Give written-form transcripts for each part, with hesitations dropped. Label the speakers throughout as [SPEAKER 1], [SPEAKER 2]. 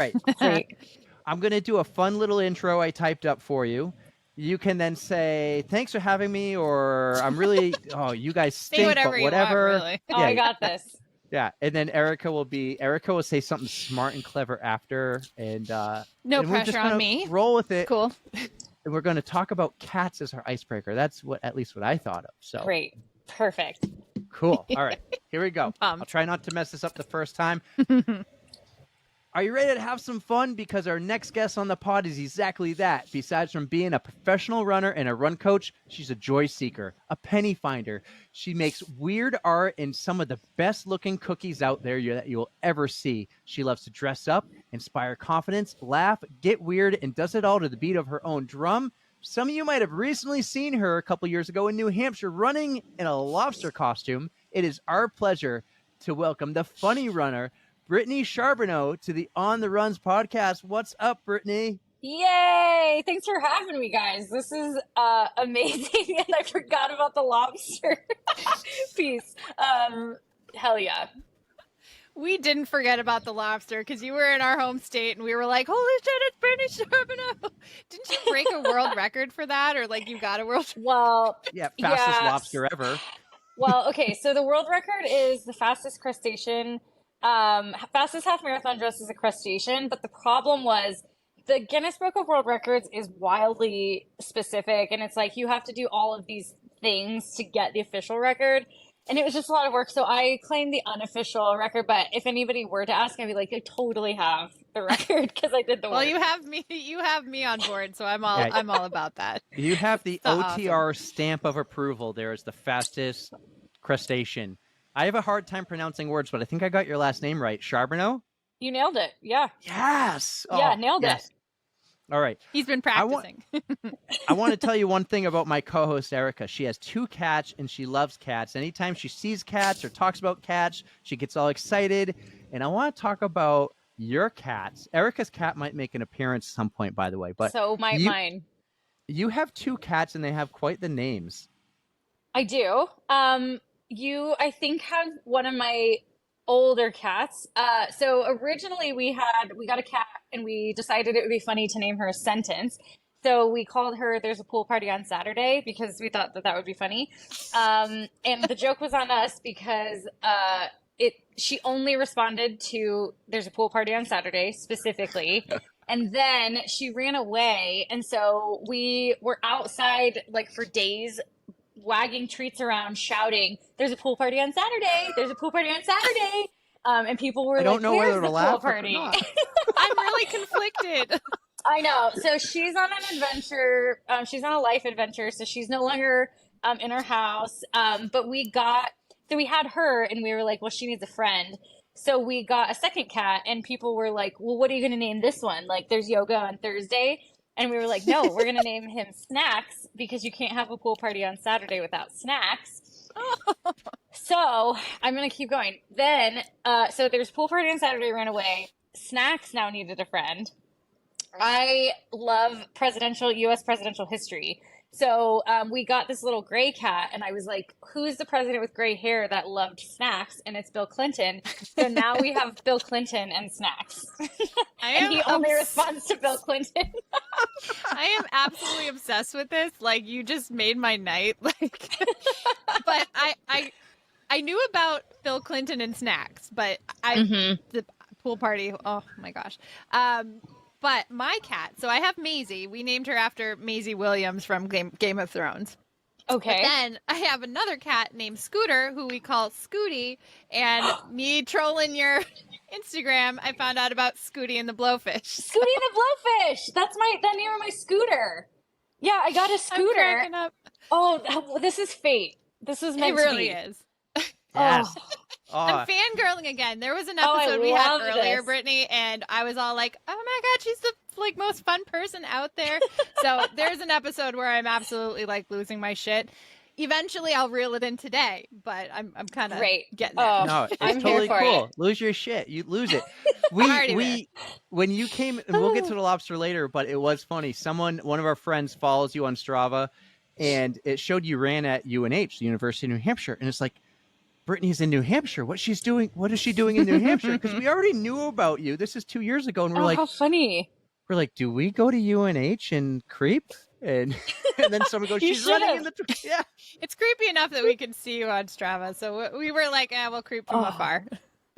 [SPEAKER 1] right.
[SPEAKER 2] Great.
[SPEAKER 1] I'm going to do a fun little intro I typed up for you. You can then say, thanks for having me, or I'm really, oh, you guys stink,
[SPEAKER 3] whatever
[SPEAKER 1] but
[SPEAKER 3] you want,
[SPEAKER 1] whatever.
[SPEAKER 3] really.
[SPEAKER 2] Oh, I got this.
[SPEAKER 1] Yeah. And then Erica will say something smart and clever after. And,
[SPEAKER 3] No
[SPEAKER 1] and we're
[SPEAKER 3] pressure
[SPEAKER 1] just
[SPEAKER 3] on
[SPEAKER 1] gonna
[SPEAKER 3] me.
[SPEAKER 1] roll with it.
[SPEAKER 3] Cool.
[SPEAKER 1] And we're going to talk about cats as our icebreaker. That's at least what I thought of. So
[SPEAKER 2] Great. Perfect.
[SPEAKER 1] cool. All right, here we go. I'll try not to mess this up the first time. Are you ready to have some fun? Because our next guest on the pod is exactly that. Besides from being a professional runner and a run coach, she's a joy seeker, a penny finder. She makes weird art and some of the best looking cookies out there that you'll ever see. She loves to dress up, inspire confidence, laugh, get weird, and does it all to the beat of her own drum. Some of you might have recently seen her a couple years ago in New Hampshire running in a lobster costume. It is our pleasure to welcome the funny runner, Brittany Charboneau, to the On the Runs podcast. What's up, Brittany?
[SPEAKER 2] Yay! Thanks for having me, guys. This is amazing, and I forgot about the lobster piece. Hell yeah.
[SPEAKER 3] We didn't forget about the lobster because you were in our home state and we were like, holy shit, it's Brittany Charboneau. Didn't you break a world record for that? Or like you got a world record?
[SPEAKER 2] Well,
[SPEAKER 1] Yeah, fastest lobster ever.
[SPEAKER 2] Well, okay, so the world record is the fastest crustacean. Fastest half marathon dressed as a crustacean, but the problem was the Guinness Book of World Records is wildly specific, and it's like you have to do all of these things to get the official record, and it was just a lot of work. So I claimed the unofficial record, but if anybody were to ask, I'd be like, I totally have the record because I did the work.
[SPEAKER 3] Well, you have me on board, so I'm all about that.
[SPEAKER 1] You have the
[SPEAKER 3] So
[SPEAKER 1] OTR stamp of approval there as the fastest crustacean. I have a hard time pronouncing words, but I think I got your last name right. Charboneau?
[SPEAKER 2] You nailed it. Yeah.
[SPEAKER 1] Yes.
[SPEAKER 2] Yeah, nailed it.
[SPEAKER 1] All right.
[SPEAKER 3] He's been practicing.
[SPEAKER 1] I want to tell you one thing about my co-host, Erica. She has 2 cats, and she loves cats. Anytime she sees cats or talks about cats, she gets all excited. And I want to talk about your cats. Erica's cat might make an appearance at some point, by the way. But
[SPEAKER 2] so might mine.
[SPEAKER 1] You have 2 cats, and they have quite the names.
[SPEAKER 2] I do. You, I think, have one of my older cats. So originally we got a cat and we decided it would be funny to name her a sentence. So we called her There's a Pool Party on Saturday because we thought that would be funny. And the joke was on us because she only responded to There's a Pool Party on Saturday specifically. And then she ran away. And so we were outside like for days wagging treats around, shouting, "There's a pool party on Saturday! There's a pool party on Saturday!" And people were like, "Where's the pool party?"
[SPEAKER 3] I'm really conflicted.
[SPEAKER 2] I know. So she's on an adventure. She's on a life adventure. So she's no longer in her house. But we had her, and we were like, "Well, she needs a friend." So we got a second cat, and people were like, "Well, what are you going to name this one?" Like, there's yoga on Thursday. And we were like, no, we're going to name him Snacks because you can't have a pool party on Saturday without snacks. So I'm going to keep going. Then, so there's pool party on Saturday, ran away. Snacks now needed a friend. I love U.S. presidential history. So we got this little gray cat, and I was like, who's the president with gray hair that loved snacks? And it's Bill Clinton. So now we have Bill Clinton and Snacks. And he only responds to Bill Clinton.
[SPEAKER 3] I am absolutely obsessed with this. Like, you just made my night. Like, but I knew about Bill Clinton and Snacks, but the pool party, oh my gosh. But my cat, so I have Maisie. We named her after Maisie Williams from Game of Thrones.
[SPEAKER 2] Okay.
[SPEAKER 3] But then I have another cat named Scooter, who we call Scooty. And me trolling your Instagram, I found out about Scooty and the Blowfish.
[SPEAKER 2] Scooty and the Blowfish! That's the name of my scooter. Yeah, I got a scooter.
[SPEAKER 3] I'm cracking up.
[SPEAKER 2] Oh, this is fate. This is meant to be.
[SPEAKER 3] It really is.
[SPEAKER 1] Yes.
[SPEAKER 3] I'm fangirling again. There was an episode we had earlier,
[SPEAKER 2] this.
[SPEAKER 3] Brittany, and I was all like, oh my God, she's the most fun person out there. So there's an episode where I'm absolutely like losing my shit. Eventually I'll reel it in today, but I'm kind of getting there.
[SPEAKER 1] No, it's totally cool. Lose your shit. You lose it. When you came, and we'll get to the lobster later, but it was funny. One of our friends follows you on Strava, and it showed you ran at UNH, the University of New Hampshire, and it's like, Brittany's in New Hampshire. What is she doing in New Hampshire? Because we already knew about you. This is 2 years ago, and we're like,
[SPEAKER 2] how funny.
[SPEAKER 1] We're like, do we go to UNH and creep? And then someone goes, she's running in the yeah.
[SPEAKER 3] It's creepy enough that we can see you on Strava, so we were like, we'll creep from afar.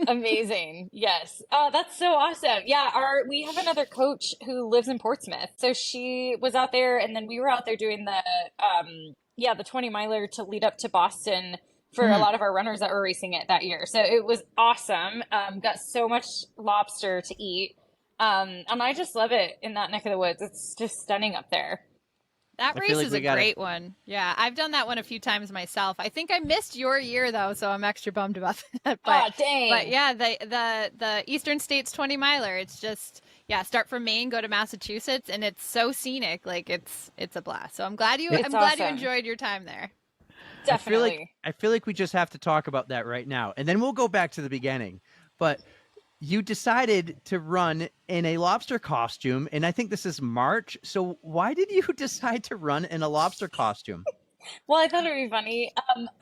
[SPEAKER 2] Amazing. Yes. Oh, that's so awesome. Yeah, we have another coach who lives in Portsmouth. So she was out there, and then we were out there doing the 20 miler to lead up to Boston for a lot of our runners that were racing it that year. So it was awesome. Got so much lobster to eat. And I just love it in that neck of the woods. It's just stunning up there.
[SPEAKER 3] That race is a great one. Yeah, I've done that one a few times myself. I think I missed your year though, so I'm extra bummed about that. But,
[SPEAKER 2] dang.
[SPEAKER 3] But yeah, the Eastern States 20 miler. It's just start from Maine, go to Massachusetts, and it's so scenic. Like it's a blast. So I'm glad you enjoyed your time there.
[SPEAKER 2] Definitely.
[SPEAKER 1] I feel like we just have to talk about that right now, and then we'll go back to the beginning. But you decided to run in a lobster costume, and I think this is March. So why did you decide to run in a lobster costume?
[SPEAKER 2] Well, I thought it would be funny.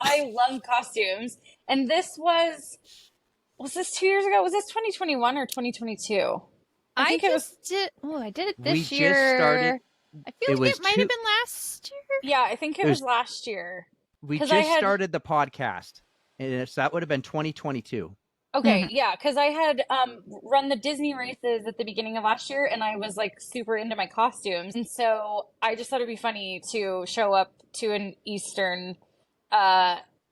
[SPEAKER 2] I love costumes, and this was this 2 years ago? Was this 2021 or 2022? I did
[SPEAKER 3] it this year.
[SPEAKER 1] Just started.
[SPEAKER 3] I feel like it might have been last year.
[SPEAKER 2] Yeah, I think it was last year.
[SPEAKER 1] We just started the podcast, and so that would have been 2022.
[SPEAKER 2] Okay, yeah, because I had run the Disney races at the beginning of last year, and I was like super into my costumes, and so I just thought it'd be funny to show up to an Eastern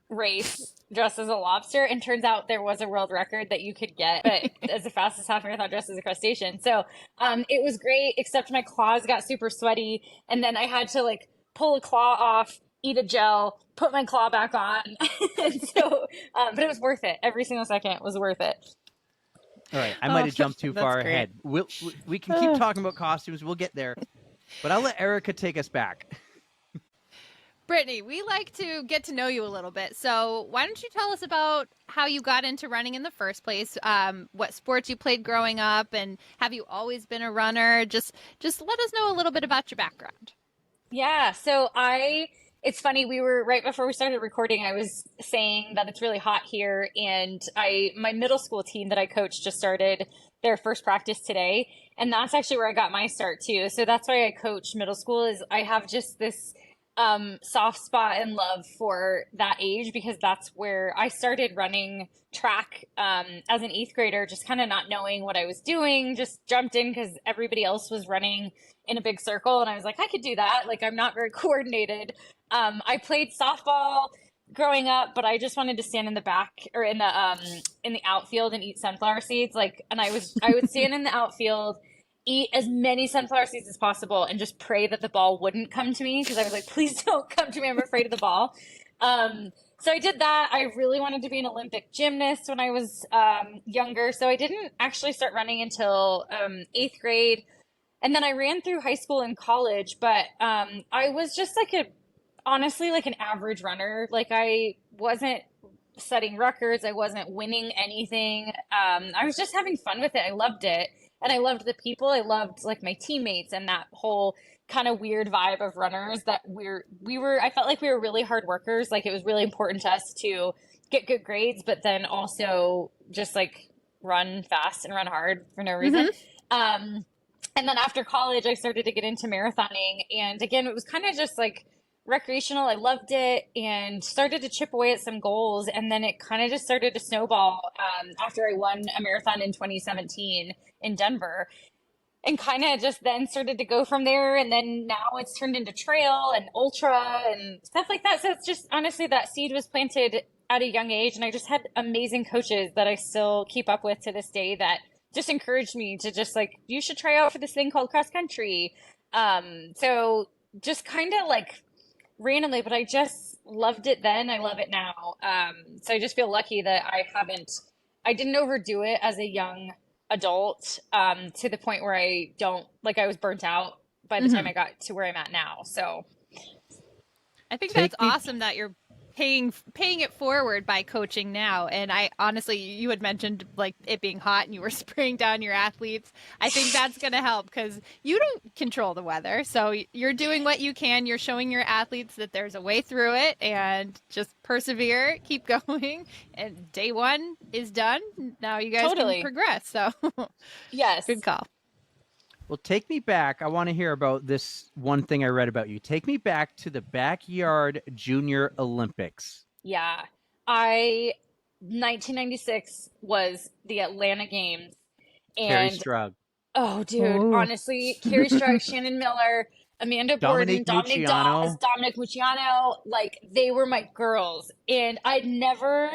[SPEAKER 2] race dressed as a lobster, and turns out there was a world record that you could get, but as the fastest half marathon dressed as a crustacean. So it was great, except my claws got super sweaty, and then I had to like pull a claw off, eat a gel, put my claw back on. And so, but it was worth it. Every single second was worth it.
[SPEAKER 1] All right. I might have jumped too far ahead. We can keep talking about costumes. We'll get there. But I'll let Erica take us back.
[SPEAKER 3] Brittany, we like to get to know you a little bit. So why don't you tell us about how you got into running in the first place, what sports you played growing up, and have you always been a runner? Just let us know a little bit about your background.
[SPEAKER 2] Yeah. So it's funny, we were right before we started recording, I was saying that it's really hot here, and my middle school team that I coached just started their first practice today, and that's actually where I got my start too. So that's why I coach middle school, is I have just this soft spot and love for that age, because that's where I started running track as an 8th grader, just kind of not knowing what I was doing, just jumped in because everybody else was running in a big circle, and I was like, I could do that. Like, I'm not very coordinated. I played softball growing up, but I just wanted to stand in the back or in the outfield and eat sunflower seeds. And I would stand in the outfield, eat as many sunflower seeds as possible, and just pray that the ball wouldn't come to me, because I was like, please don't come to me. I'm afraid of the ball. So I did that. I really wanted to be an Olympic gymnast when I was younger. So I didn't actually start running until 8th grade. And then I ran through high school and college, but I was just honestly an average runner. Like, I wasn't setting records. I wasn't winning anything. I was just having fun with it. I loved it. And I loved the people. I loved my teammates and that whole kind of weird vibe of runners that I felt like we were really hard workers. Like, it was really important to us to get good grades, but then also just run fast and run hard for no reason. And then after college, I started to get into marathoning. And again, it was kind of just recreational. I loved it and started to chip away at some goals. And then it kind of just started to snowball after I won a marathon in 2017 in Denver, and kind of just then started to go from there. And then now it's turned into trail and ultra and stuff like that. So it's just, honestly, that seed was planted at a young age. And I just had amazing coaches that I still keep up with to this day that just encouraged me to just you should try out for this thing called cross country. So just kind of randomly, but I just loved it then. I love it now. So I just feel lucky that I didn't overdo it as a young adult, to the point where I was burnt out by the time I got to where I'm at now. So
[SPEAKER 3] I think that's awesome that you're paying it forward by coaching now. And I honestly, you had mentioned like it being hot and you were spraying down your athletes. I think that's going to help because you don't control the weather. So you're doing what you can. You're showing your athletes that there's a way through it and just persevere, keep going. And day one is done. Now you guys can progress. So
[SPEAKER 2] yes,
[SPEAKER 3] good call.
[SPEAKER 1] Well, take me back. I want to hear about this one thing I read about you. Take me back to the backyard junior Olympics.
[SPEAKER 2] Yeah. 1996 was the Atlanta Games.
[SPEAKER 1] And Carrie Strug.
[SPEAKER 2] Oh, dude. Honestly, Carrie Strug, Shannon Miller, Amanda Borden, Dominic Dawes, Dominic Mucciano, like they were my girls. And I'd never,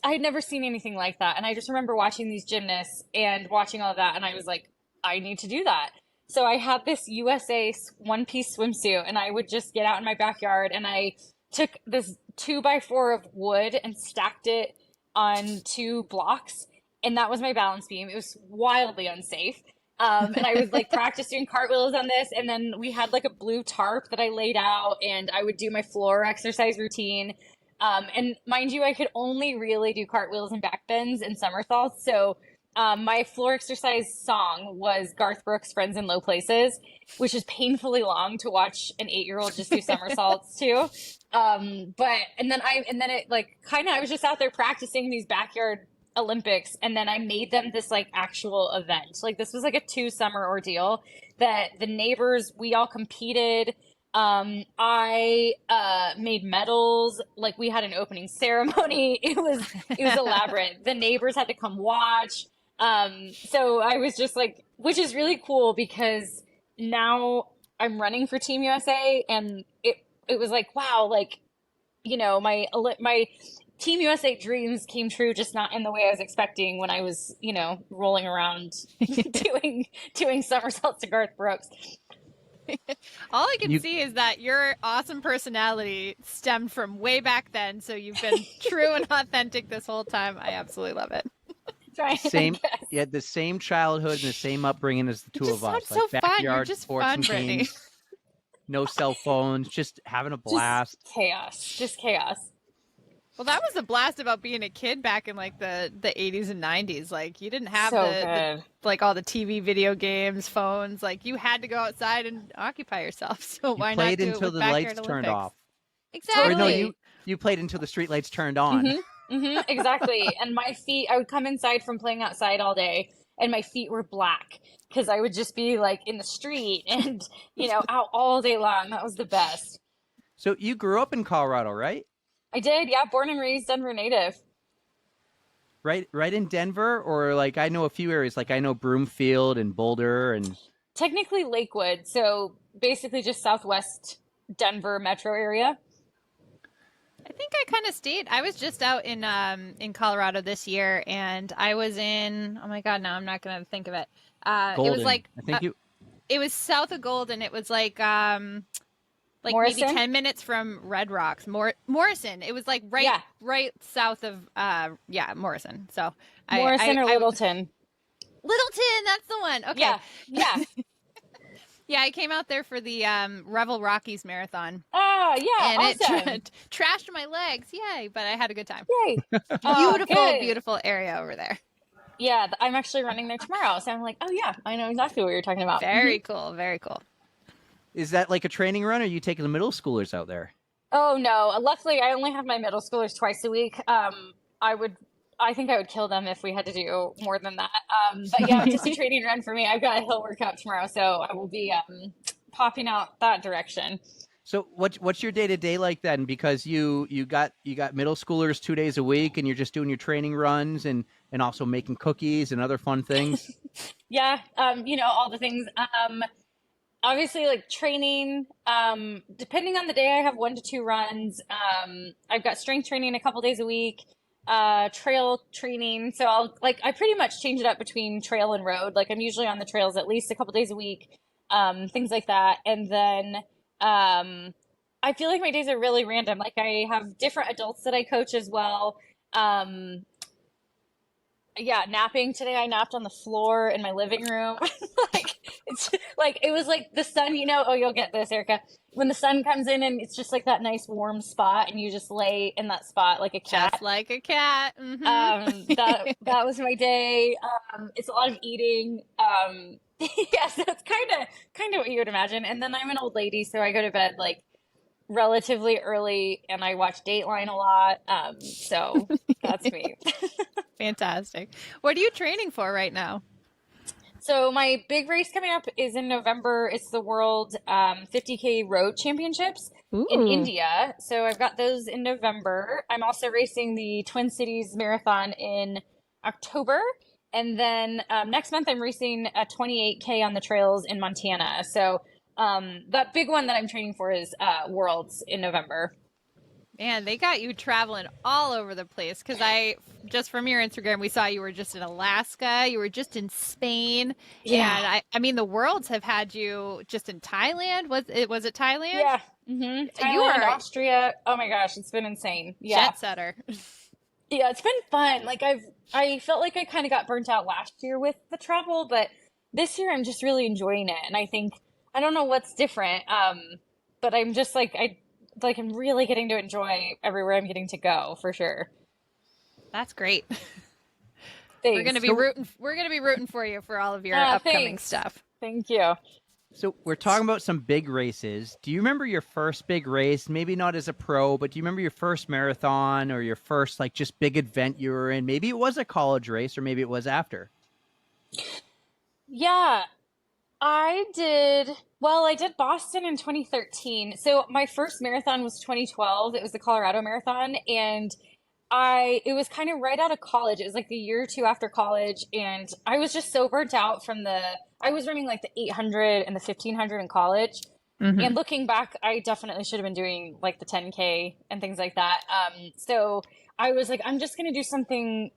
[SPEAKER 2] I'd never seen anything like that. And I just remember watching these gymnasts and watching all of that. And I was like, I need to do that. So I had this USA one-piece swimsuit and I would just get out in my backyard and I took this 2x4 of wood and stacked it on 2 blocks. And that was my balance beam. It was wildly unsafe. And I would like practice doing cartwheels on this. And then we had like a blue tarp that I laid out and I would do my floor exercise routine. And mind you, I could only really do cartwheels and back bends and somersaults. So my floor exercise song was Garth Brooks' Friends in Low Places, which is painfully long to watch an 8-year-old just do somersaults too. I was just out there practicing these backyard Olympics. And then I made them this like actual event. Like this was like a 2-summer ordeal that the neighbors, we all competed. I made medals, like we had an opening ceremony. It was elaborate. The neighbors had to come watch. So I was just like, which is really cool because now I'm running for Team USA and it was like, wow, like, you know, my Team USA dreams came true, just not in the way I was expecting when I was, you know, rolling around doing somersaults to Garth Brooks.
[SPEAKER 3] All I can see is that your awesome personality stemmed from way back then. So you've been true and authentic this whole time. I absolutely love it.
[SPEAKER 1] You had the same childhood and the same upbringing as the two of us.
[SPEAKER 3] Like so
[SPEAKER 1] backyard
[SPEAKER 3] fun. You're just
[SPEAKER 1] sports
[SPEAKER 3] fun,
[SPEAKER 1] and
[SPEAKER 3] Brittany.
[SPEAKER 1] games, no cell phones, just having a blast.
[SPEAKER 2] Just chaos.
[SPEAKER 3] Well, that was the blast about being a kid back in like the 80s and 90s. Like you didn't have like all the TV, video games, phones. Like you had to go outside and occupy yourself. So why not
[SPEAKER 1] played
[SPEAKER 3] do
[SPEAKER 1] until
[SPEAKER 3] it with
[SPEAKER 1] the lights
[SPEAKER 3] Backyard
[SPEAKER 1] turned
[SPEAKER 3] Olympics?
[SPEAKER 1] off?
[SPEAKER 3] Exactly.
[SPEAKER 1] Or no, you played until the street lights turned on.
[SPEAKER 2] Exactly. And my feet, I would come inside from playing outside all day and my feet were black because I would just be like in the street and, you know, out all day long. That was the best.
[SPEAKER 1] So you grew up in Colorado, right?
[SPEAKER 2] I did. Yeah. Born and raised Denver native.
[SPEAKER 1] Right in Denver, or like I know a few areas, like I know Broomfield and Boulder and
[SPEAKER 2] technically Lakewood. So basically just southwest Denver metro area.
[SPEAKER 3] I think I kind of stayed. I was just out in Colorado this year, and I was in. Oh my God! Now I'm not going to think of it.
[SPEAKER 1] Golden.
[SPEAKER 3] It was like
[SPEAKER 1] I think
[SPEAKER 3] it was south of Golden. It was like
[SPEAKER 2] Morrison?
[SPEAKER 3] maybe 10 minutes from Red Rocks. Morrison. It was like right south of Morrison. So
[SPEAKER 2] Morrison or Littleton.
[SPEAKER 3] Littleton, that's the one. Okay.
[SPEAKER 2] Yeah.
[SPEAKER 3] Yeah, I came out there for the Revel Rockies Marathon.
[SPEAKER 2] Oh, yeah,
[SPEAKER 3] and
[SPEAKER 2] awesome.
[SPEAKER 3] it trashed my legs. Yay, but I had a good time.
[SPEAKER 2] Yay.
[SPEAKER 3] Beautiful area over there.
[SPEAKER 2] Yeah, I'm actually running there tomorrow. So I'm like, oh, yeah, I know exactly what you're talking about.
[SPEAKER 3] Very cool. Very cool.
[SPEAKER 1] Is that like a training run, or are you taking the middle schoolers out there?
[SPEAKER 2] Oh, no. Luckily, I only have my middle schoolers twice a week. I think I would kill them if we had to do more than that. But yeah, just a training run for me. I've got a hill workout tomorrow, so I will be popping out that direction.
[SPEAKER 1] So what's your day-to-day like then? Because you got middle schoolers 2 days a week, and you're just doing your training runs and also making cookies and other fun things.
[SPEAKER 2] Yeah, all the things. Obviously, like training, depending on the day, I have 1 to 2 runs. I've got strength training a couple days a week, trail training. So I pretty much change it up between trail and road. Like I'm usually on the trails at least a couple days a week, things like that. And then I feel like my days are really random. Like I have different adults that I coach as well. Napping today. I napped on the floor in my living room. Like It's like, it was like the sun, oh, you'll get this, Erica. When the sun comes in and it's just like that nice warm spot and you just lay in that spot like a cat.
[SPEAKER 3] Just like a cat.
[SPEAKER 2] That was my day. It's a lot of eating. Yeah, so it's kind of what you would imagine. And then I'm an old lady, so I go to bed like relatively early and I watch Dateline a lot. So that's me.
[SPEAKER 3] Fantastic. What are you training for right now?
[SPEAKER 2] So my big race coming up is in November. It's the World 50K Road Championships in India. So I've got those in November. I'm also racing the Twin Cities Marathon in October. And then next month I'm racing a 28K on the trails in Montana. So that big one that I'm training for is Worlds in November.
[SPEAKER 3] Man, they got you traveling all over the place, because just from your Instagram, we saw you were just in Alaska, you were just in Spain.
[SPEAKER 2] Yeah.
[SPEAKER 3] And I mean, the Worlds have had you just in Thailand. Was it Thailand?
[SPEAKER 2] Yeah. Mm-hmm. Thailand,
[SPEAKER 3] you are
[SPEAKER 2] Austria. Oh my gosh, it's been insane. Yeah.
[SPEAKER 3] Jet setter.
[SPEAKER 2] Yeah, it's been fun. Like I felt like I kind of got burnt out last year with the travel, but this year I'm just really enjoying it. And I think, I don't know what's different. But I'm just like, I'm really getting to enjoy everywhere I'm getting to go, for sure.
[SPEAKER 3] That's great.
[SPEAKER 2] Thanks.
[SPEAKER 3] We're gonna be rooting for you for all of your upcoming stuff.
[SPEAKER 2] Thank you.
[SPEAKER 1] So we're talking about some big races. Do you remember your first big race? Maybe not as a pro, but do you remember your first marathon or your first like just big event you were in? Maybe it was a college race or maybe it was after.
[SPEAKER 2] Yeah, I did Boston in 2013. So my first marathon was 2012. It was the Colorado Marathon, and it was kind of right out of college. It was like the year or two after college, and I was just so burnt out I was running like the 800 and the 1500 in college.
[SPEAKER 3] Mm-hmm.
[SPEAKER 2] And looking back, I definitely should have been doing like the 10K and things like that. So I was like, I'm just going to do something,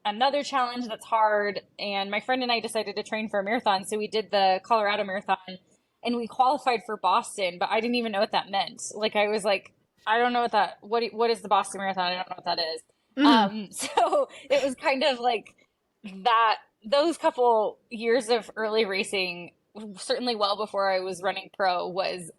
[SPEAKER 2] another challenge that's hard. And my friend and I decided to train for a marathon. So we did the Colorado Marathon and we qualified for Boston, but I didn't even know what that meant. Like, I was like, I don't know what is the Boston Marathon? I don't know what that is.
[SPEAKER 3] Mm-hmm.
[SPEAKER 2] So it was kind of like those couple years of early racing, certainly well before I was running pro, was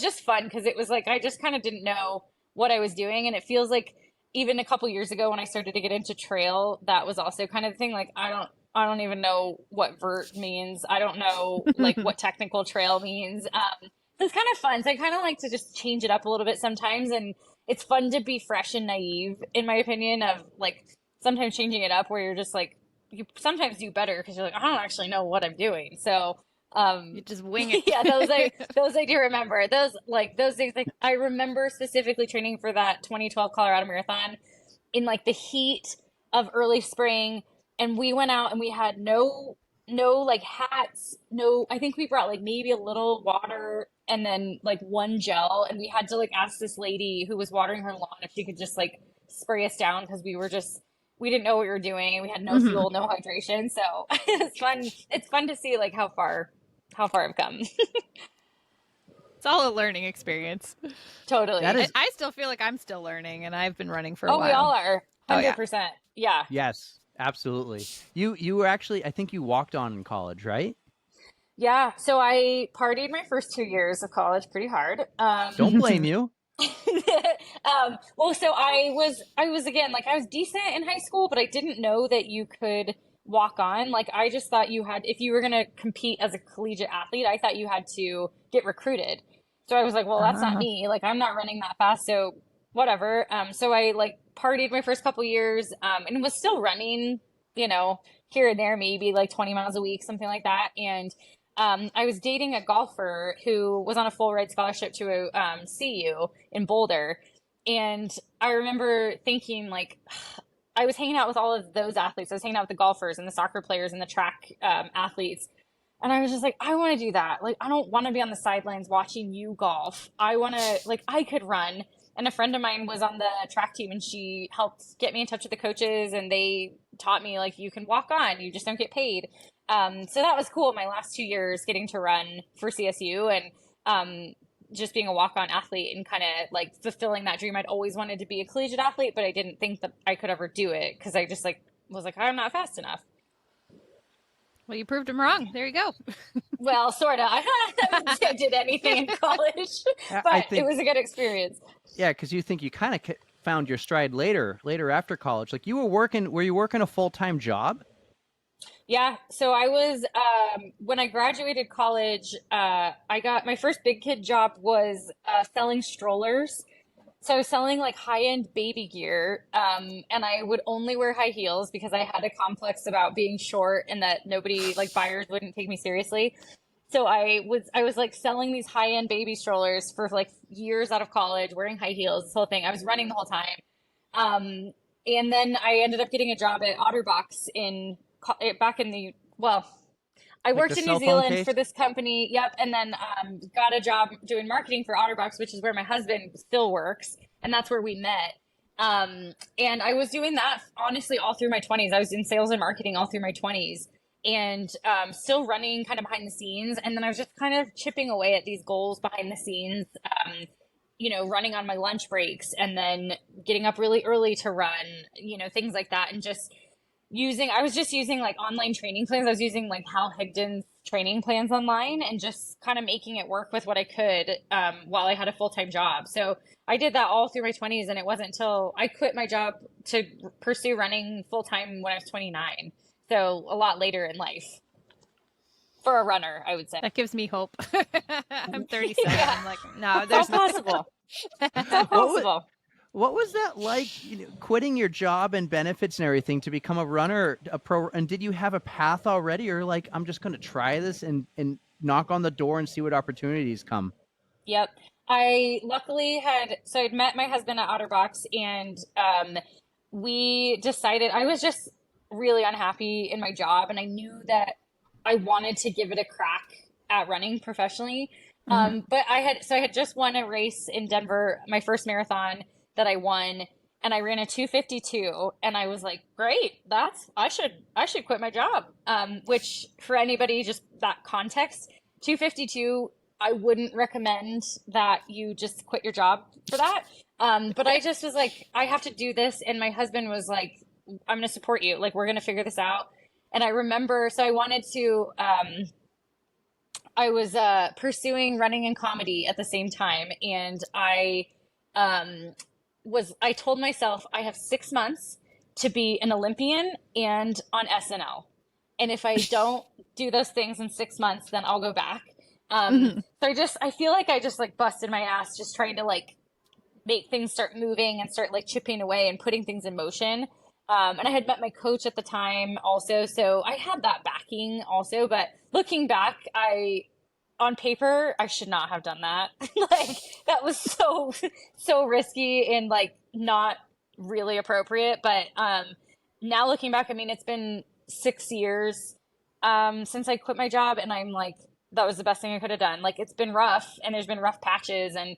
[SPEAKER 2] just fun, because it was like I just kind of didn't know what I was doing. And it feels like even a couple years ago when I started to get into trail, that was also kind of the thing. Like, I don't even know what vert means. I don't know like what technical trail means. So it's kind of fun. So I kind of like to just change it up a little bit sometimes. And it's fun to be fresh and naive, in my opinion, of like sometimes changing it up where you're just like, you sometimes do better because you're like, I don't actually know what I'm doing. So
[SPEAKER 3] you just wing it.
[SPEAKER 2] Yeah, those I do remember. Those days, like I remember specifically training for that 2012 Colorado Marathon in like the heat of early spring, and we went out and we had no like hats, I think we brought like maybe a little water and then like one gel, and we had to like ask this lady who was watering her lawn if she could just like spray us down, because we didn't know what we were doing, and we had no fuel, no hydration. So it's fun. It's fun to see like how far I've come.
[SPEAKER 3] It's all a learning experience.
[SPEAKER 2] Totally.
[SPEAKER 3] I still feel like I'm still learning, and I've been running for a while.
[SPEAKER 2] Oh, we all are. 100%.
[SPEAKER 3] Oh,
[SPEAKER 2] yeah.
[SPEAKER 1] Yes, absolutely. You were actually, I think you walked on in college, right?
[SPEAKER 2] Yeah. So I partied my first 2 years of college pretty hard.
[SPEAKER 1] Don't blame you.
[SPEAKER 2] Well, so I was again, like I was decent in high school, but I didn't know that you could walk on. Like, I just thought if you were going to compete as a collegiate athlete, I thought you had to get recruited. So I was like, well, that's not me. Like, I'm not running that fast. So whatever. So I like partied my first couple years, and was still running, here and there, maybe like 20 miles a week, something like that. And I was dating a golfer who was on a full ride scholarship to CU in Boulder. And I remember thinking, like, I was hanging out with all of those athletes. I was hanging out with the golfers and the soccer players and the track athletes. And I was just like, I want to do that. Like, I don't want to be on the sidelines watching you golf. I want to, like, I could run. And a friend of mine was on the track team, and she helped get me in touch with the coaches, and they taught me, like, you can walk on, you just don't get paid. So that was cool. My last 2 years getting to run for CSU and just being a walk-on athlete and kind of like fulfilling that dream. I'd always wanted to be a collegiate athlete, but I didn't think that I could ever do it because I just like was like, I'm not fast enough.
[SPEAKER 3] Well, you proved him wrong. There you go.
[SPEAKER 2] Well, sort of. I did anything in college, but it was a good experience.
[SPEAKER 1] Yeah, because you think you kind of found your stride later after college. Like were you working a full-time job?
[SPEAKER 2] Yeah, so I was when I graduated college, I got my first big kid job was selling strollers. So I was selling like high-end baby gear, and I would only wear high heels because I had a complex about being short and that nobody, like buyers, wouldn't take me seriously. So I was like selling these high-end baby strollers for like years out of college, wearing high heels, this whole thing. I was running the whole time. And then I ended up getting a job at OtterBox back in the, well, I
[SPEAKER 1] Like
[SPEAKER 2] worked
[SPEAKER 1] the
[SPEAKER 2] in New
[SPEAKER 1] cell phone
[SPEAKER 2] Zealand
[SPEAKER 1] case?
[SPEAKER 2] for this company. Yep. And then got a job doing marketing for OtterBox, which is where my husband still works. And that's where we met. And I was doing that honestly all through my 20s. I was in sales and marketing all through my 20s and still running kind of behind the scenes. And then I was just kind of chipping away at these goals behind the scenes, running on my lunch breaks and then getting up really early to run, things like that. And just I was just using like online training plans. I was using like Hal Higdon's training plans online and just kind of making it work with what I could while I had a full-time job. So I did that all through my 20s, and it wasn't until I quit my job to pursue running full-time when I was 29. So a lot later in life for a runner, I would say.
[SPEAKER 3] That gives me hope. I'm 37.
[SPEAKER 2] Yeah.
[SPEAKER 3] I'm like, no,
[SPEAKER 2] It's
[SPEAKER 3] there's
[SPEAKER 2] all possible. It's all possible.
[SPEAKER 1] What was that like, quitting your job and benefits and everything to become a runner, a pro? And did you have a path already, or like, I'm just going to try this and knock on the door and see what opportunities come?
[SPEAKER 2] Yep. I luckily I'd met my husband at OtterBox, and we decided, I was just really unhappy in my job, and I knew that I wanted to give it a crack at running professionally. But I had just won a race in Denver, my first marathon that I won, and I ran a 2:52, and I was like, great, I should quit my job. Which for anybody, just that context, 2:52, I wouldn't recommend that you just quit your job for that. But I just was like, I have to do this. And my husband was like, I'm going to support you. Like, we're going to figure this out. And I remember, so I wanted to, I was pursuing running and comedy at the same time. And I told myself I have 6 months to be an Olympian and on SNL. And if I don't do those things in 6 months, then I'll go back. So I feel like I just like busted my ass just trying to like make things start moving and start like chipping away and putting things in motion. And I had met my coach at the time also. So I had that backing also, but looking back, on paper, I should not have done that. Like that was so risky and like not really appropriate. But now looking back, I mean, it's been 6 years since I quit my job, and I'm like, that was the best thing I could have done. Like, it's been rough, and there's been rough patches, and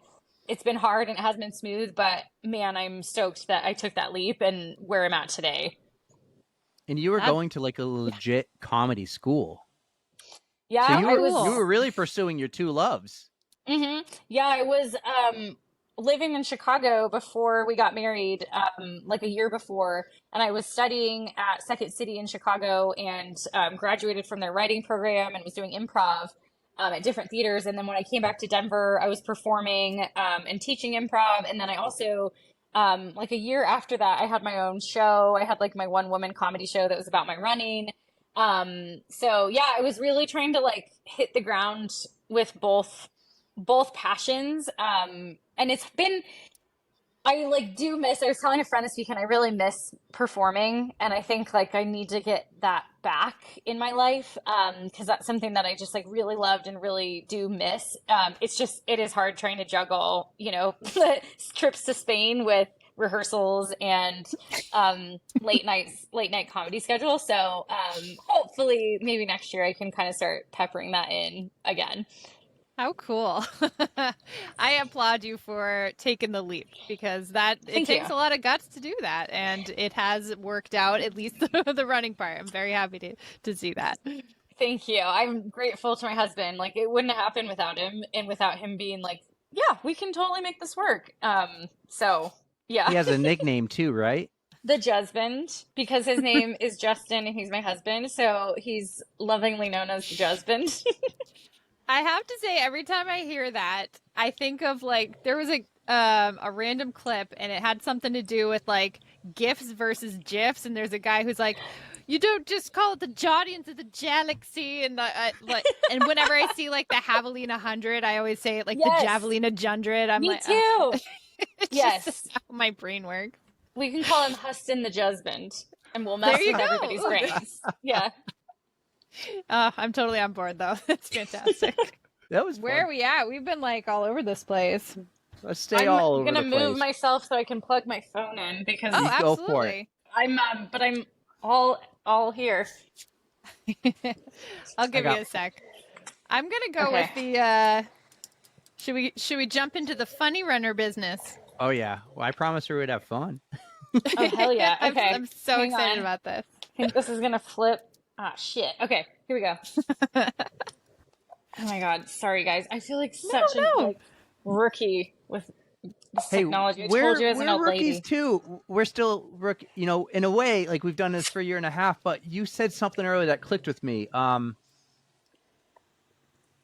[SPEAKER 2] it's been hard, and it hasn't been smooth, but man, I'm stoked that I took that leap and where I'm at today.
[SPEAKER 1] And you were going to like a legit comedy school.
[SPEAKER 2] Yeah,
[SPEAKER 1] so you were really pursuing your two loves.
[SPEAKER 2] Mm-hmm. Yeah, I was living in Chicago before we got married, like a year before, and I was studying at Second City in Chicago, and graduated from their writing program and was doing improv at different theaters. And then when I came back to Denver, I was performing and teaching improv. And then I also, like a year after that, I had my own show. I had like my one-woman comedy show that was about my running. So yeah, I was really trying to like hit the ground with both passions. And it's been, I like do miss, I was telling a friend this weekend, I really miss performing. And I think like I need to get that back in my life. Cause that's something that I just like really loved and really do miss. It is hard trying to juggle, trips to Spain with rehearsals and late night comedy schedule. So hopefully maybe next year I can kind of start peppering that in again.
[SPEAKER 3] How cool. I applaud you for taking the leap, because it takes a lot of guts to do that, and it has worked out, at least the running part. I'm very happy to see that.
[SPEAKER 2] Thank you. I'm grateful to my husband. Like, it wouldn't have happened without him, and without him being like, yeah, we can totally make this work. So yeah.
[SPEAKER 1] He has a nickname too, right?
[SPEAKER 2] the husband, because his name is Justin and he's my husband, so he's lovingly known as the husband.
[SPEAKER 3] I have to say, every time I hear that, I think of like there was a random clip and it had something to do with like GIFs versus GIFs, and there's a guy who's like, "You don't just call it the Guardians of the Galaxy," and like, and whenever I see like the Javelina 100, I always say it like the Javelina Jundred. I'm
[SPEAKER 2] Me
[SPEAKER 3] like,
[SPEAKER 2] too.
[SPEAKER 3] Oh. It's
[SPEAKER 2] Yes,
[SPEAKER 3] just how my brain works.
[SPEAKER 2] we can call him Huston the husband, and we'll mess with everybody's brains. Yeah.
[SPEAKER 3] I'm totally on board though. That's fantastic.
[SPEAKER 1] That was
[SPEAKER 3] Where are we at? We've been like all over this place.
[SPEAKER 1] Let's stay all over the place.
[SPEAKER 2] I'm gonna move myself so I can plug my phone in because
[SPEAKER 1] go for it.
[SPEAKER 2] I'm all here.
[SPEAKER 3] I'll give you a sec. I'm gonna go with the. Should we jump into the funny runner business?
[SPEAKER 1] Oh yeah. Well, I promised we would have fun.
[SPEAKER 2] Oh hell yeah! Okay,
[SPEAKER 3] I'm so excited about this.
[SPEAKER 2] I think this is gonna flip. Ah shit. Okay, here we go. Oh my god, sorry guys. I feel like such a rookie with this technology. I told you as an old
[SPEAKER 1] we're rookies
[SPEAKER 2] lady.
[SPEAKER 1] too. We're still rookie. You know, in a way, like we've done this for a year and a half. But you said something earlier that clicked with me. God,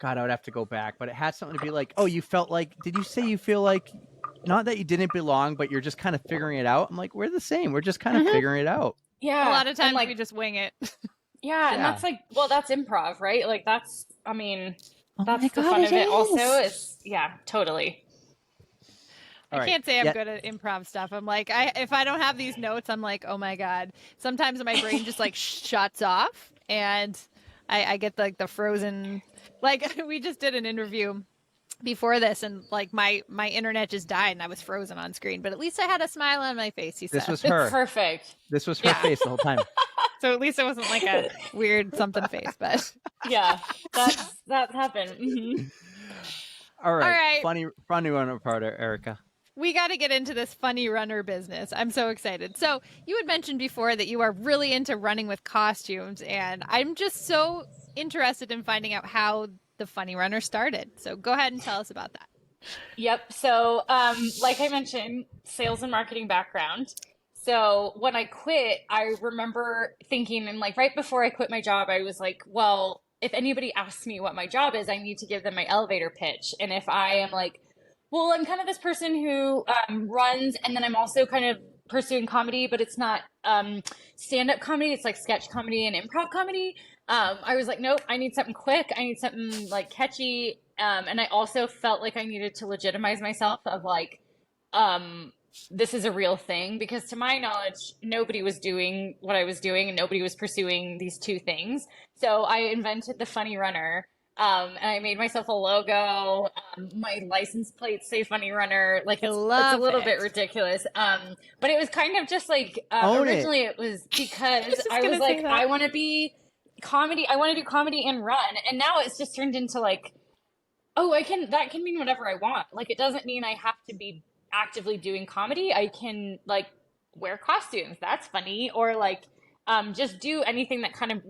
[SPEAKER 1] I would have to go back, but it had something to be like, oh, you felt like. Did you say you feel like? Not that you didn't belong, but you're just kind of figuring it out. I'm like, we're the same. We're just kind of figuring it out.
[SPEAKER 2] Yeah,
[SPEAKER 3] a lot of times we just wing it.
[SPEAKER 2] Yeah, and that's like, well, that's improv, right? Like that's, I mean, that's the fun of it. Also, is totally.
[SPEAKER 3] I can't say I'm good at improv stuff. I'm like, if I don't have these notes, I'm like, oh my god. Sometimes my brain just like shuts off, and I get like the frozen. Like we just did an interview before this, and like my internet just died, and I was frozen on screen. But at least I had a smile on my face. He said,
[SPEAKER 1] "This was her.
[SPEAKER 2] Perfect.
[SPEAKER 1] This was her face the whole time."
[SPEAKER 3] So at least it wasn't like a weird something face, but
[SPEAKER 2] yeah, that happened. Mm-hmm.
[SPEAKER 1] All right. Funny runner part, Erica.
[SPEAKER 3] We got to get into this funny runner business. I'm so excited. So you had mentioned before that you are really into running with costumes, and I'm just so interested in finding out how the funny runner started. So go ahead and tell us about that.
[SPEAKER 2] Yep. So, like I mentioned, sales and marketing background. So when I quit, I remember thinking, and like right before I quit my job, I was like, well, if anybody asks me what my job is, I need to give them my elevator pitch. And if I am like, well, I'm kind of this person who runs, and then I'm also kind of pursuing comedy, but it's not stand-up comedy. It's like sketch comedy and improv comedy. I was like, nope, I need something quick. I need something like catchy. And I also felt like I needed to legitimize myself of like, this is a real thing, because to my knowledge, nobody was doing what I was doing and nobody was pursuing these two things. So I invented the funny runner. And I made myself a logo. My license plates say funny runner. Like it's a little bit ridiculous. But it was kind of just like, originally it was because I was like, I want to be comedy. I want to do comedy and run. And now it's just turned into like, oh, that can mean whatever I want. Like, it doesn't mean I have to be actively doing comedy. I can like wear costumes. That's funny. Or like, just do anything that kind of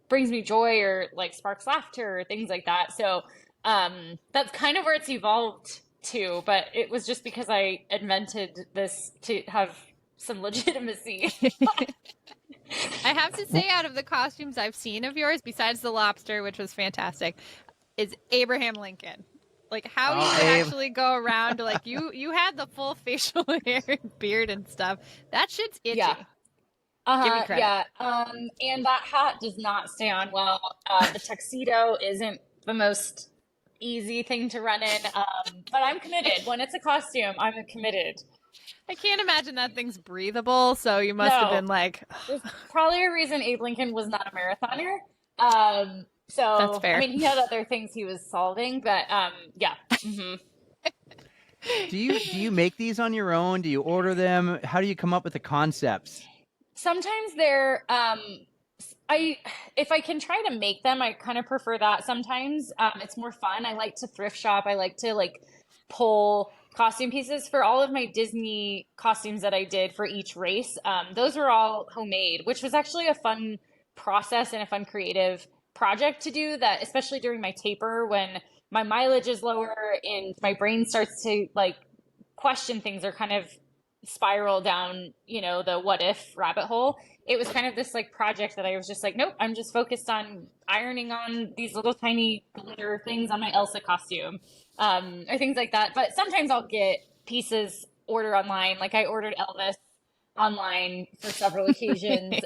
[SPEAKER 2] brings me joy or like sparks laughter or things like that. So, that's kind of where it's evolved to, but it was just because I invented this to have some legitimacy.
[SPEAKER 3] I have to say, out of the costumes I've seen of yours, besides the lobster, which was fantastic, is Abraham Lincoln. Like how you could actually go around to like you had the full facial hair and beard and stuff. That shit's itchy.
[SPEAKER 2] Yeah.
[SPEAKER 3] Give me credit.
[SPEAKER 2] Yeah. And that hat does not stay on well. The tuxedo isn't the most easy thing to run in. But I'm committed. When it's a costume, I'm committed.
[SPEAKER 3] I can't imagine that thing's breathable, so you must have been like...
[SPEAKER 2] There's probably a reason Abe Lincoln was not a marathoner. So,
[SPEAKER 3] that's fair.
[SPEAKER 2] I mean, he had other things he was solving, but yeah. Mm-hmm.
[SPEAKER 1] Do you make these on your own? Do you order them? How do you come up with the concepts?
[SPEAKER 2] Sometimes they're, if I can try to make them, I kind of prefer that. Sometimes it's more fun. I like to thrift shop. I like to like pull costume pieces for all of my Disney costumes that I did for each race. Those were all homemade, which was actually a fun process and a fun creative project to do, that especially during my taper when my mileage is lower and my brain starts to like question things or kind of spiral down, the what if rabbit hole. It was kind of this like project that I was just like, nope, I'm just focused on ironing on these little tiny glitter things on my Elsa costume, or things like that. But sometimes I'll get pieces ordered online. Like I ordered Elvis online for several occasions.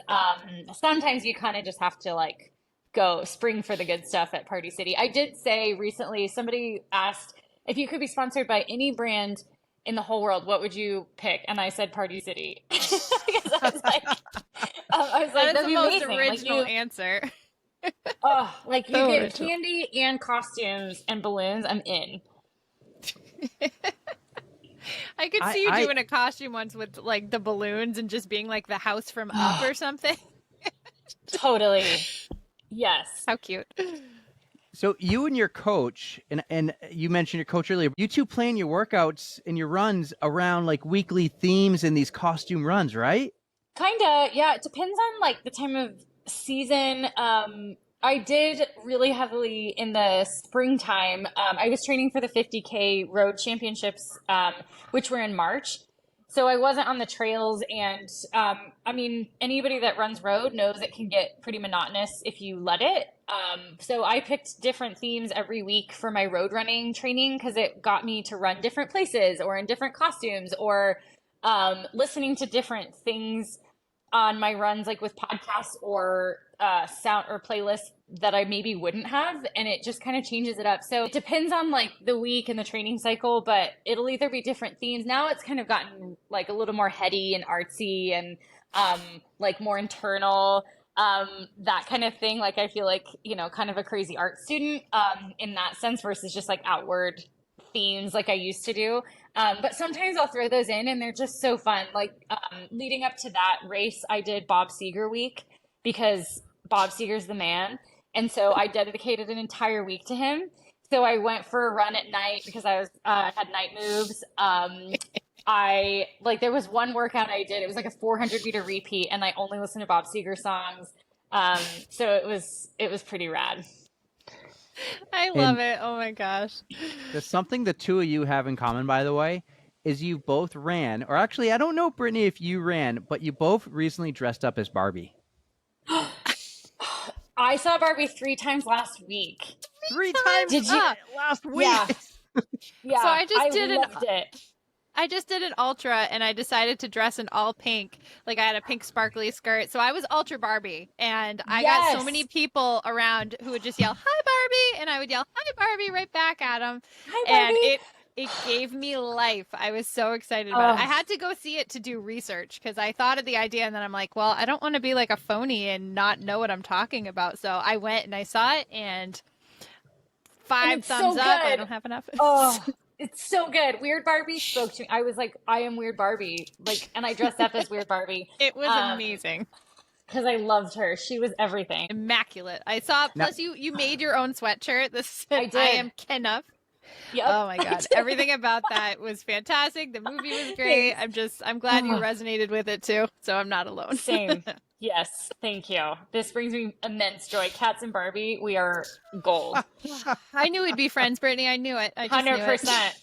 [SPEAKER 2] Sometimes you kind of just have to like go spring for the good stuff at Party City. I did say recently, somebody asked if you could be sponsored by any brand in the whole world, what would you pick? And I said Party City. Because I was like,
[SPEAKER 3] that's the most
[SPEAKER 2] amazing.
[SPEAKER 3] original answer.
[SPEAKER 2] Oh, like you
[SPEAKER 3] So
[SPEAKER 2] get
[SPEAKER 3] original.
[SPEAKER 2] candy and costumes and balloons, I'm in.
[SPEAKER 3] I could see you doing a costume once with like the balloons and just being like the house from Up or something.
[SPEAKER 2] Totally. Yes.
[SPEAKER 3] How cute.
[SPEAKER 1] So you and your coach, and you mentioned your coach earlier, you two plan your workouts and your runs around like weekly themes and these costume runs, right?
[SPEAKER 2] Kinda, yeah. It depends on like the time of season. I did really heavily in the springtime. I was training for the 50K road championships, which were in March. So I wasn't on the trails, and I mean, anybody that runs road knows it can get pretty monotonous if you let it. So I picked different themes every week for my road running training because it got me to run different places or in different costumes or listening to different things on my runs, like with podcasts or sound or playlists that I maybe wouldn't have, and it just kind of changes it up. So it depends on like the week and the training cycle, but it'll either be different themes. Now it's kind of gotten like a little more heady and artsy and like more internal, that kind of thing. Like I feel like, kind of a crazy art student in that sense versus just like outward themes like I used to do. But sometimes I'll throw those in and they're just so fun. Like leading up to that race, I did Bob Seger week because Bob Seger's the man. And so I dedicated an entire week to him. So I went for a run at night because I was had night moves. There was one workout I did. It was like a 400-meter repeat, and I only listened to Bob Seger songs. So it was pretty rad.
[SPEAKER 3] I love it. Oh my gosh.
[SPEAKER 1] There's something the two of you have in common, by the way, is you both ran, or actually, I don't know, Brittany, if you ran, but you both recently dressed up as Barbie.
[SPEAKER 2] I saw Barbie 3 times last week.
[SPEAKER 1] 3 times
[SPEAKER 2] Did you?
[SPEAKER 1] last week?
[SPEAKER 2] Yeah. Yeah.
[SPEAKER 3] So I
[SPEAKER 2] loved it.
[SPEAKER 3] I just did an ultra and I decided to dress in all pink. Like I had a pink sparkly skirt. So I was ultra Barbie and I got so many people around who would just yell, "Hi Barbie." And I would yell, "Hi Barbie" right back at them.
[SPEAKER 2] Hi, Barbie.
[SPEAKER 3] And it gave me life. I was so excited about it. I had to go see it to do research because I thought of the idea and then I'm like, well, I don't want to be like a phony and not know what I'm talking about. So I went and I saw it and 5 thumbs up. I don't have enough.
[SPEAKER 2] Oh, it's so good. Weird Barbie spoke to me. I was like, I am Weird Barbie. Like, and I dressed up as Weird Barbie.
[SPEAKER 3] It was amazing.
[SPEAKER 2] Because I loved her. She was everything.
[SPEAKER 3] Immaculate. I saw, plus you made your own sweatshirt. This
[SPEAKER 2] I did.
[SPEAKER 3] I am Kenough.
[SPEAKER 2] Yep.
[SPEAKER 3] Oh my God. Everything about that was fantastic. The movie was great. I'm glad you resonated with it too. So I'm not alone.
[SPEAKER 2] Same. Yes. Thank you. This brings me immense joy. Cats and Barbie, we are gold.
[SPEAKER 3] I knew we'd be friends, Brittany. I knew it. I just
[SPEAKER 2] 100%.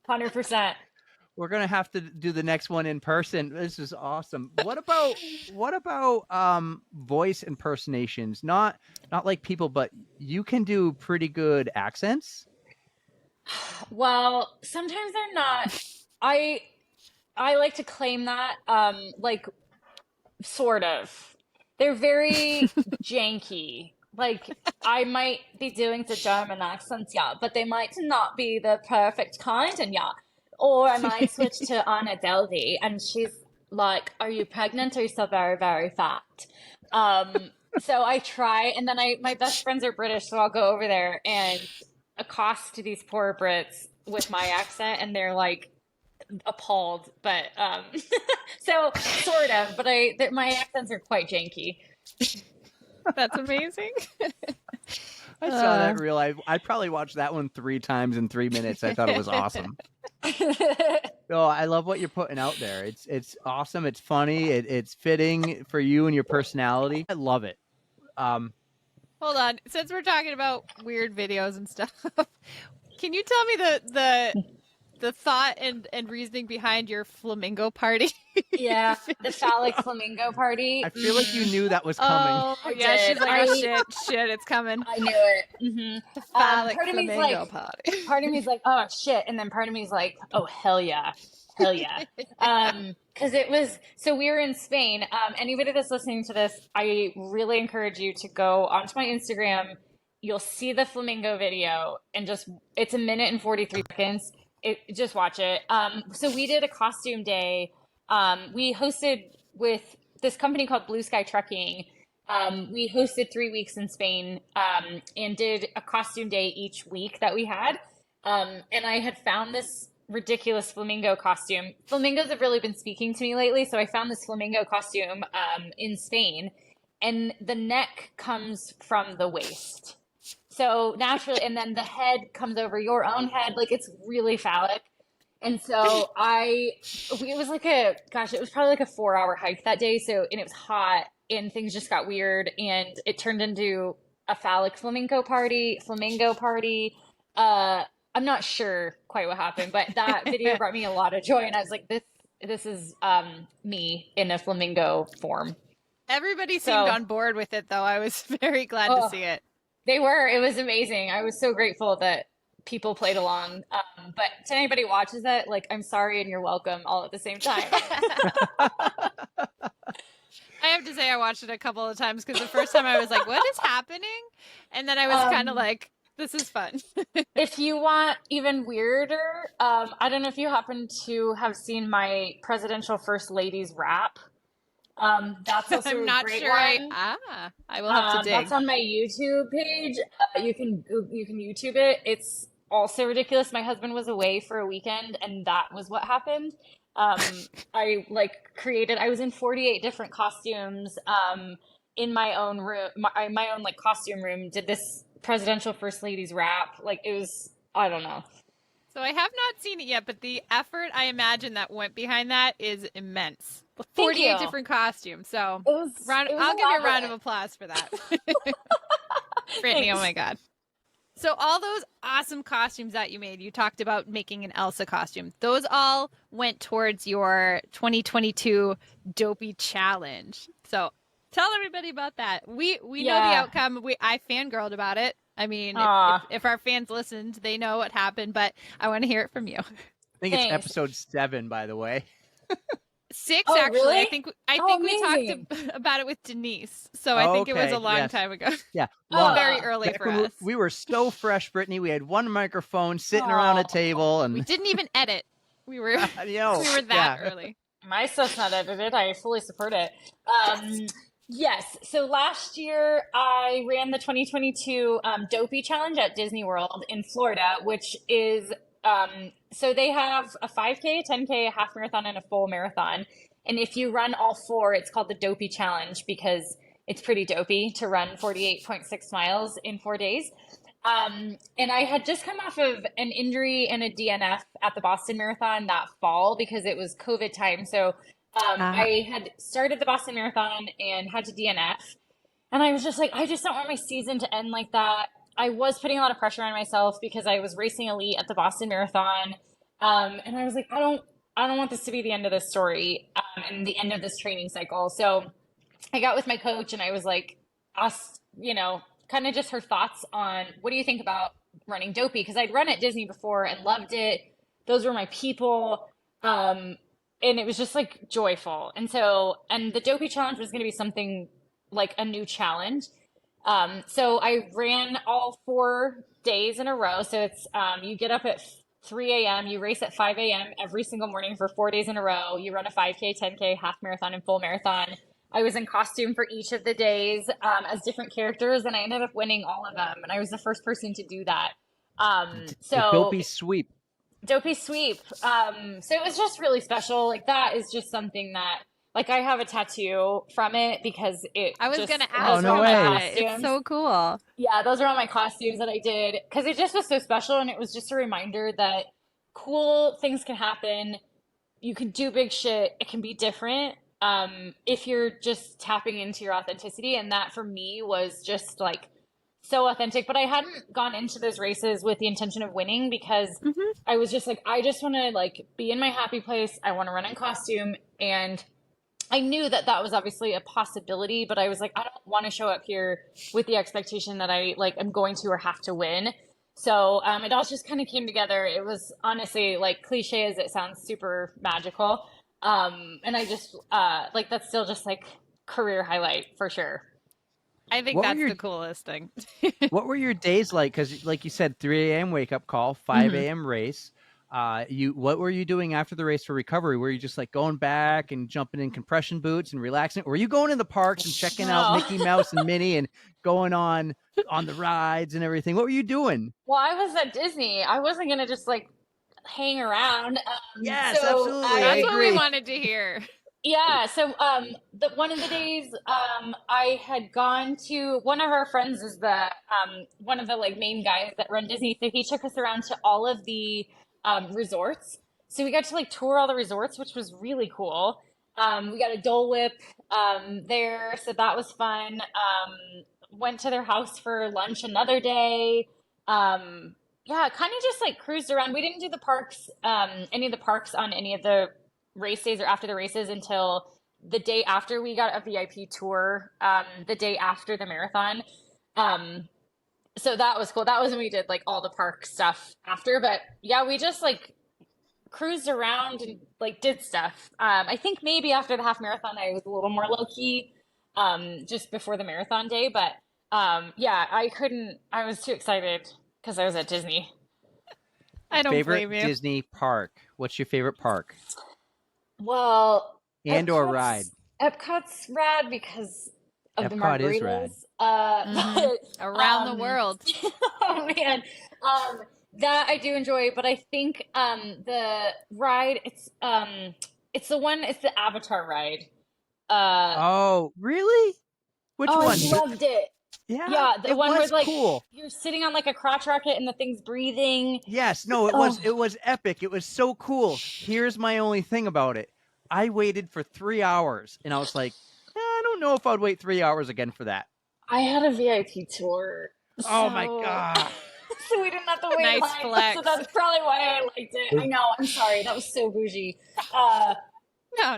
[SPEAKER 2] 100%.
[SPEAKER 1] We're gonna have to do the next one in person. This is awesome. What about voice impersonations? Not like people, but you can do pretty good accents.
[SPEAKER 2] Well, sometimes they're not. I like to claim that, like, sort of. They're very janky. Like, I might be doing the German accents, yeah, but they might not be the perfect kind, and yeah. Or I might switch to Anna Delvey, and she's like, "Are you pregnant? Or are you so very, very fat?" So I try, and then my best friends are British, so I'll go over there and accost these poor Brits with my accent, and they're like appalled. But so sort of, but my accents are quite janky.
[SPEAKER 3] That's amazing.
[SPEAKER 1] I saw that reel. I probably watched that one 3 times in 3 minutes. I thought it was awesome. Oh, I love what you're putting out there. It's awesome. It's funny. It's fitting for you and your personality. I love it.
[SPEAKER 3] Hold on. Since we're talking about weird videos and stuff, can you tell me the thought and reasoning behind your flamingo party.
[SPEAKER 2] Yeah, the phallic flamingo party.
[SPEAKER 1] I feel like you knew that was coming.
[SPEAKER 3] Oh,
[SPEAKER 2] I
[SPEAKER 3] yeah,
[SPEAKER 2] did.
[SPEAKER 3] she's like, oh, shit, it's coming.
[SPEAKER 2] I knew it.
[SPEAKER 3] The phallic
[SPEAKER 2] part of me's
[SPEAKER 3] flamingo
[SPEAKER 2] like,
[SPEAKER 3] party.
[SPEAKER 2] part of me's like, oh shit, and then part of me's like, oh hell yeah, hell yeah. Because it was, so we were in Spain. Anybody that's listening to this, I really encourage you to go onto my Instagram. You'll see the flamingo video, and it's 1 minute and 43 seconds. Just watch it. So we did a costume day. We hosted with this company called Blue Sky Trucking. We hosted 3 weeks in Spain, and did a costume day each week that we had. And I had found this ridiculous flamingo costume. Flamingos have really been speaking to me lately, so I found this flamingo costume in Spain, and the neck comes from the waist. So naturally, and then the head comes over your own head, like it's really phallic. And so it was it was probably like a 4-hour hike that day. So, and it was hot and things just got weird, and it turned into a phallic flamingo party. I'm not sure quite what happened, but that video brought me a lot of joy. And I was like, this is me in a flamingo form.
[SPEAKER 3] Everybody seemed on board with it, though. I was very glad to see it.
[SPEAKER 2] They were. It was amazing. I was so grateful that people played along. But to anybody who watches it, like, I'm sorry and you're welcome all at the same time.
[SPEAKER 3] I have to say I watched it a couple of times because the first time I was like, what is happening? And then I was kind of like, this is fun.
[SPEAKER 2] If you want even weirder, I don't know if you happen to have seen my presidential first lady's rap. That's also
[SPEAKER 3] I'm not
[SPEAKER 2] a great
[SPEAKER 3] sure.
[SPEAKER 2] one.
[SPEAKER 3] I will have to dig.
[SPEAKER 2] That's on my YouTube page. You can YouTube it. It's also ridiculous. My husband was away for a weekend, and that was what happened. I was in 48 different costumes in my own room, my own like costume room. Did this presidential first lady's rap. Like, it was, I don't know.
[SPEAKER 3] So I have not seen it yet, but the effort I imagine that went behind that is immense. 48 different costumes. So I'll give you a round of applause for that. Brittany,
[SPEAKER 2] Thanks.
[SPEAKER 3] oh my God. So all those awesome costumes that you made, you talked about making an Elsa costume. Those all went towards your 2022 Dopey challenge. So tell everybody about that. We know the outcome. I fangirled about it. I mean, if our fans listened, they know what happened, but I want to hear it from you.
[SPEAKER 1] I think it's episode 7, by the way.
[SPEAKER 3] 6,
[SPEAKER 2] oh,
[SPEAKER 3] actually.
[SPEAKER 2] Really?
[SPEAKER 3] I think we talked about it with Denise. So I think it was a long time ago.
[SPEAKER 1] Yeah.
[SPEAKER 3] Very early for us.
[SPEAKER 1] We were so fresh, Brittany. We had one microphone sitting around a table, and
[SPEAKER 3] we didn't even edit. We were that early.
[SPEAKER 2] My stuff's not edited. I fully support it. Yes. So last year I ran the 2022 Dopey Challenge at Disney World in Florida, which is so they have a 5K, 10K, a half marathon, and a full marathon. And if you run all 4, it's called the Dopey Challenge because it's pretty dopey to run 48.6 miles in 4 days. And I had just come off of an injury and a DNF at the Boston Marathon that fall because it was COVID time. So I had started the Boston Marathon and had to DNF. And I was just like, I just don't want my season to end like that. I was putting a lot of pressure on myself because I was racing elite at the Boston Marathon. And I was like, I don't want this to be the end of this story and the end of this training cycle. So I got with my coach and I was like, asked, kind of just her thoughts on what do you think about running Dopey? Because I'd run at Disney before and loved it. Those were my people. And it was just like joyful. And the Dopey Challenge was going to be something like a new challenge. So I ran all 4 days in a row. So it's, you get up at 3 a.m., you race at 5 a.m. every single morning for 4 days in a row. You run a 5K, 10K, half marathon, and full marathon. I was in costume for each of the days as different characters, and I ended up winning all of them. And I was the first person to do that.
[SPEAKER 1] The Dopey sweep.
[SPEAKER 2] Dopey sweep. So it was just really special. Like, that is just something that, like, I have a tattoo from it because
[SPEAKER 3] I was going to ask.
[SPEAKER 1] Oh, no way.
[SPEAKER 3] It's so cool.
[SPEAKER 2] Yeah, those are all my costumes that I did because it just was so special. And it was just a reminder that cool things can happen. You can do big shit. It can be different if you're just tapping into your authenticity. And that for me was just like so authentic. But I hadn't gone into those races with the intention of winning because I was just like, I just want to like be in my happy place. I want to run in costume. And I knew that that was obviously a possibility, but I was like, I don't want to show up here with the expectation that I like am going to or have to win. So it all just kind of came together. It was honestly, like cliche as it sounds, super magical. And I just like that's still just like career highlight for sure.
[SPEAKER 3] I think that's the coolest thing.
[SPEAKER 1] What were your days like? Because like you said, 3 a.m. wake up call, 5 a.m. race. What were you doing after the race for recovery? Were you just like going back and jumping in compression boots and relaxing? Or were you going in the parks and checking out Mickey Mouse and Minnie and going on the rides and everything? What were you doing?
[SPEAKER 2] Well, I was at Disney. I wasn't gonna just like hang around.
[SPEAKER 1] Yes, absolutely.
[SPEAKER 3] That's what we wanted to hear.
[SPEAKER 2] Yeah, so one of the days I had gone to one of our friends is the one of the like main guys that run Disney, so he took us around to all of the resorts. So we got to like tour all the resorts, which was really cool. We got a Dole Whip there, so that was fun. Went to their house for lunch another day. Yeah, kind of just like cruised around. We didn't do the parks, any of the parks on any of the race days or after the races until the day after. We got a VIP tour the day after the marathon. So that was cool. That was when we did like all the park stuff after. But yeah, we just like cruised around and like did stuff. I think maybe after the half marathon I was a little more low key just before the marathon day. But yeah, I was too excited because I was at Disney.
[SPEAKER 3] I don't blame you.
[SPEAKER 1] Disney park. What's your favorite park?
[SPEAKER 2] Well,
[SPEAKER 1] or ride.
[SPEAKER 2] Epcot's rad because of the
[SPEAKER 1] Epcot
[SPEAKER 2] margaritas.
[SPEAKER 1] Is rad.
[SPEAKER 3] Around the world.
[SPEAKER 2] Oh man, that I do enjoy, but I think the ride it's the one, it's the Avatar ride.
[SPEAKER 1] Oh, really? Which one?
[SPEAKER 2] I loved it. Yeah, the one where like
[SPEAKER 1] cool.
[SPEAKER 2] You're sitting on like a crotch rocket and the thing's breathing.
[SPEAKER 1] Yes, no, it was epic. It was so cool. Here's my only thing about it. I waited for 3 hours and I was like, I don't know if I'd wait 3 hours again for that.
[SPEAKER 2] I had a VIP tour.
[SPEAKER 1] Oh my god.
[SPEAKER 2] So we didn't have to wait.
[SPEAKER 3] Nice flex.
[SPEAKER 2] So that's probably why I liked it. I know, I'm sorry. That was so bougie.
[SPEAKER 3] No,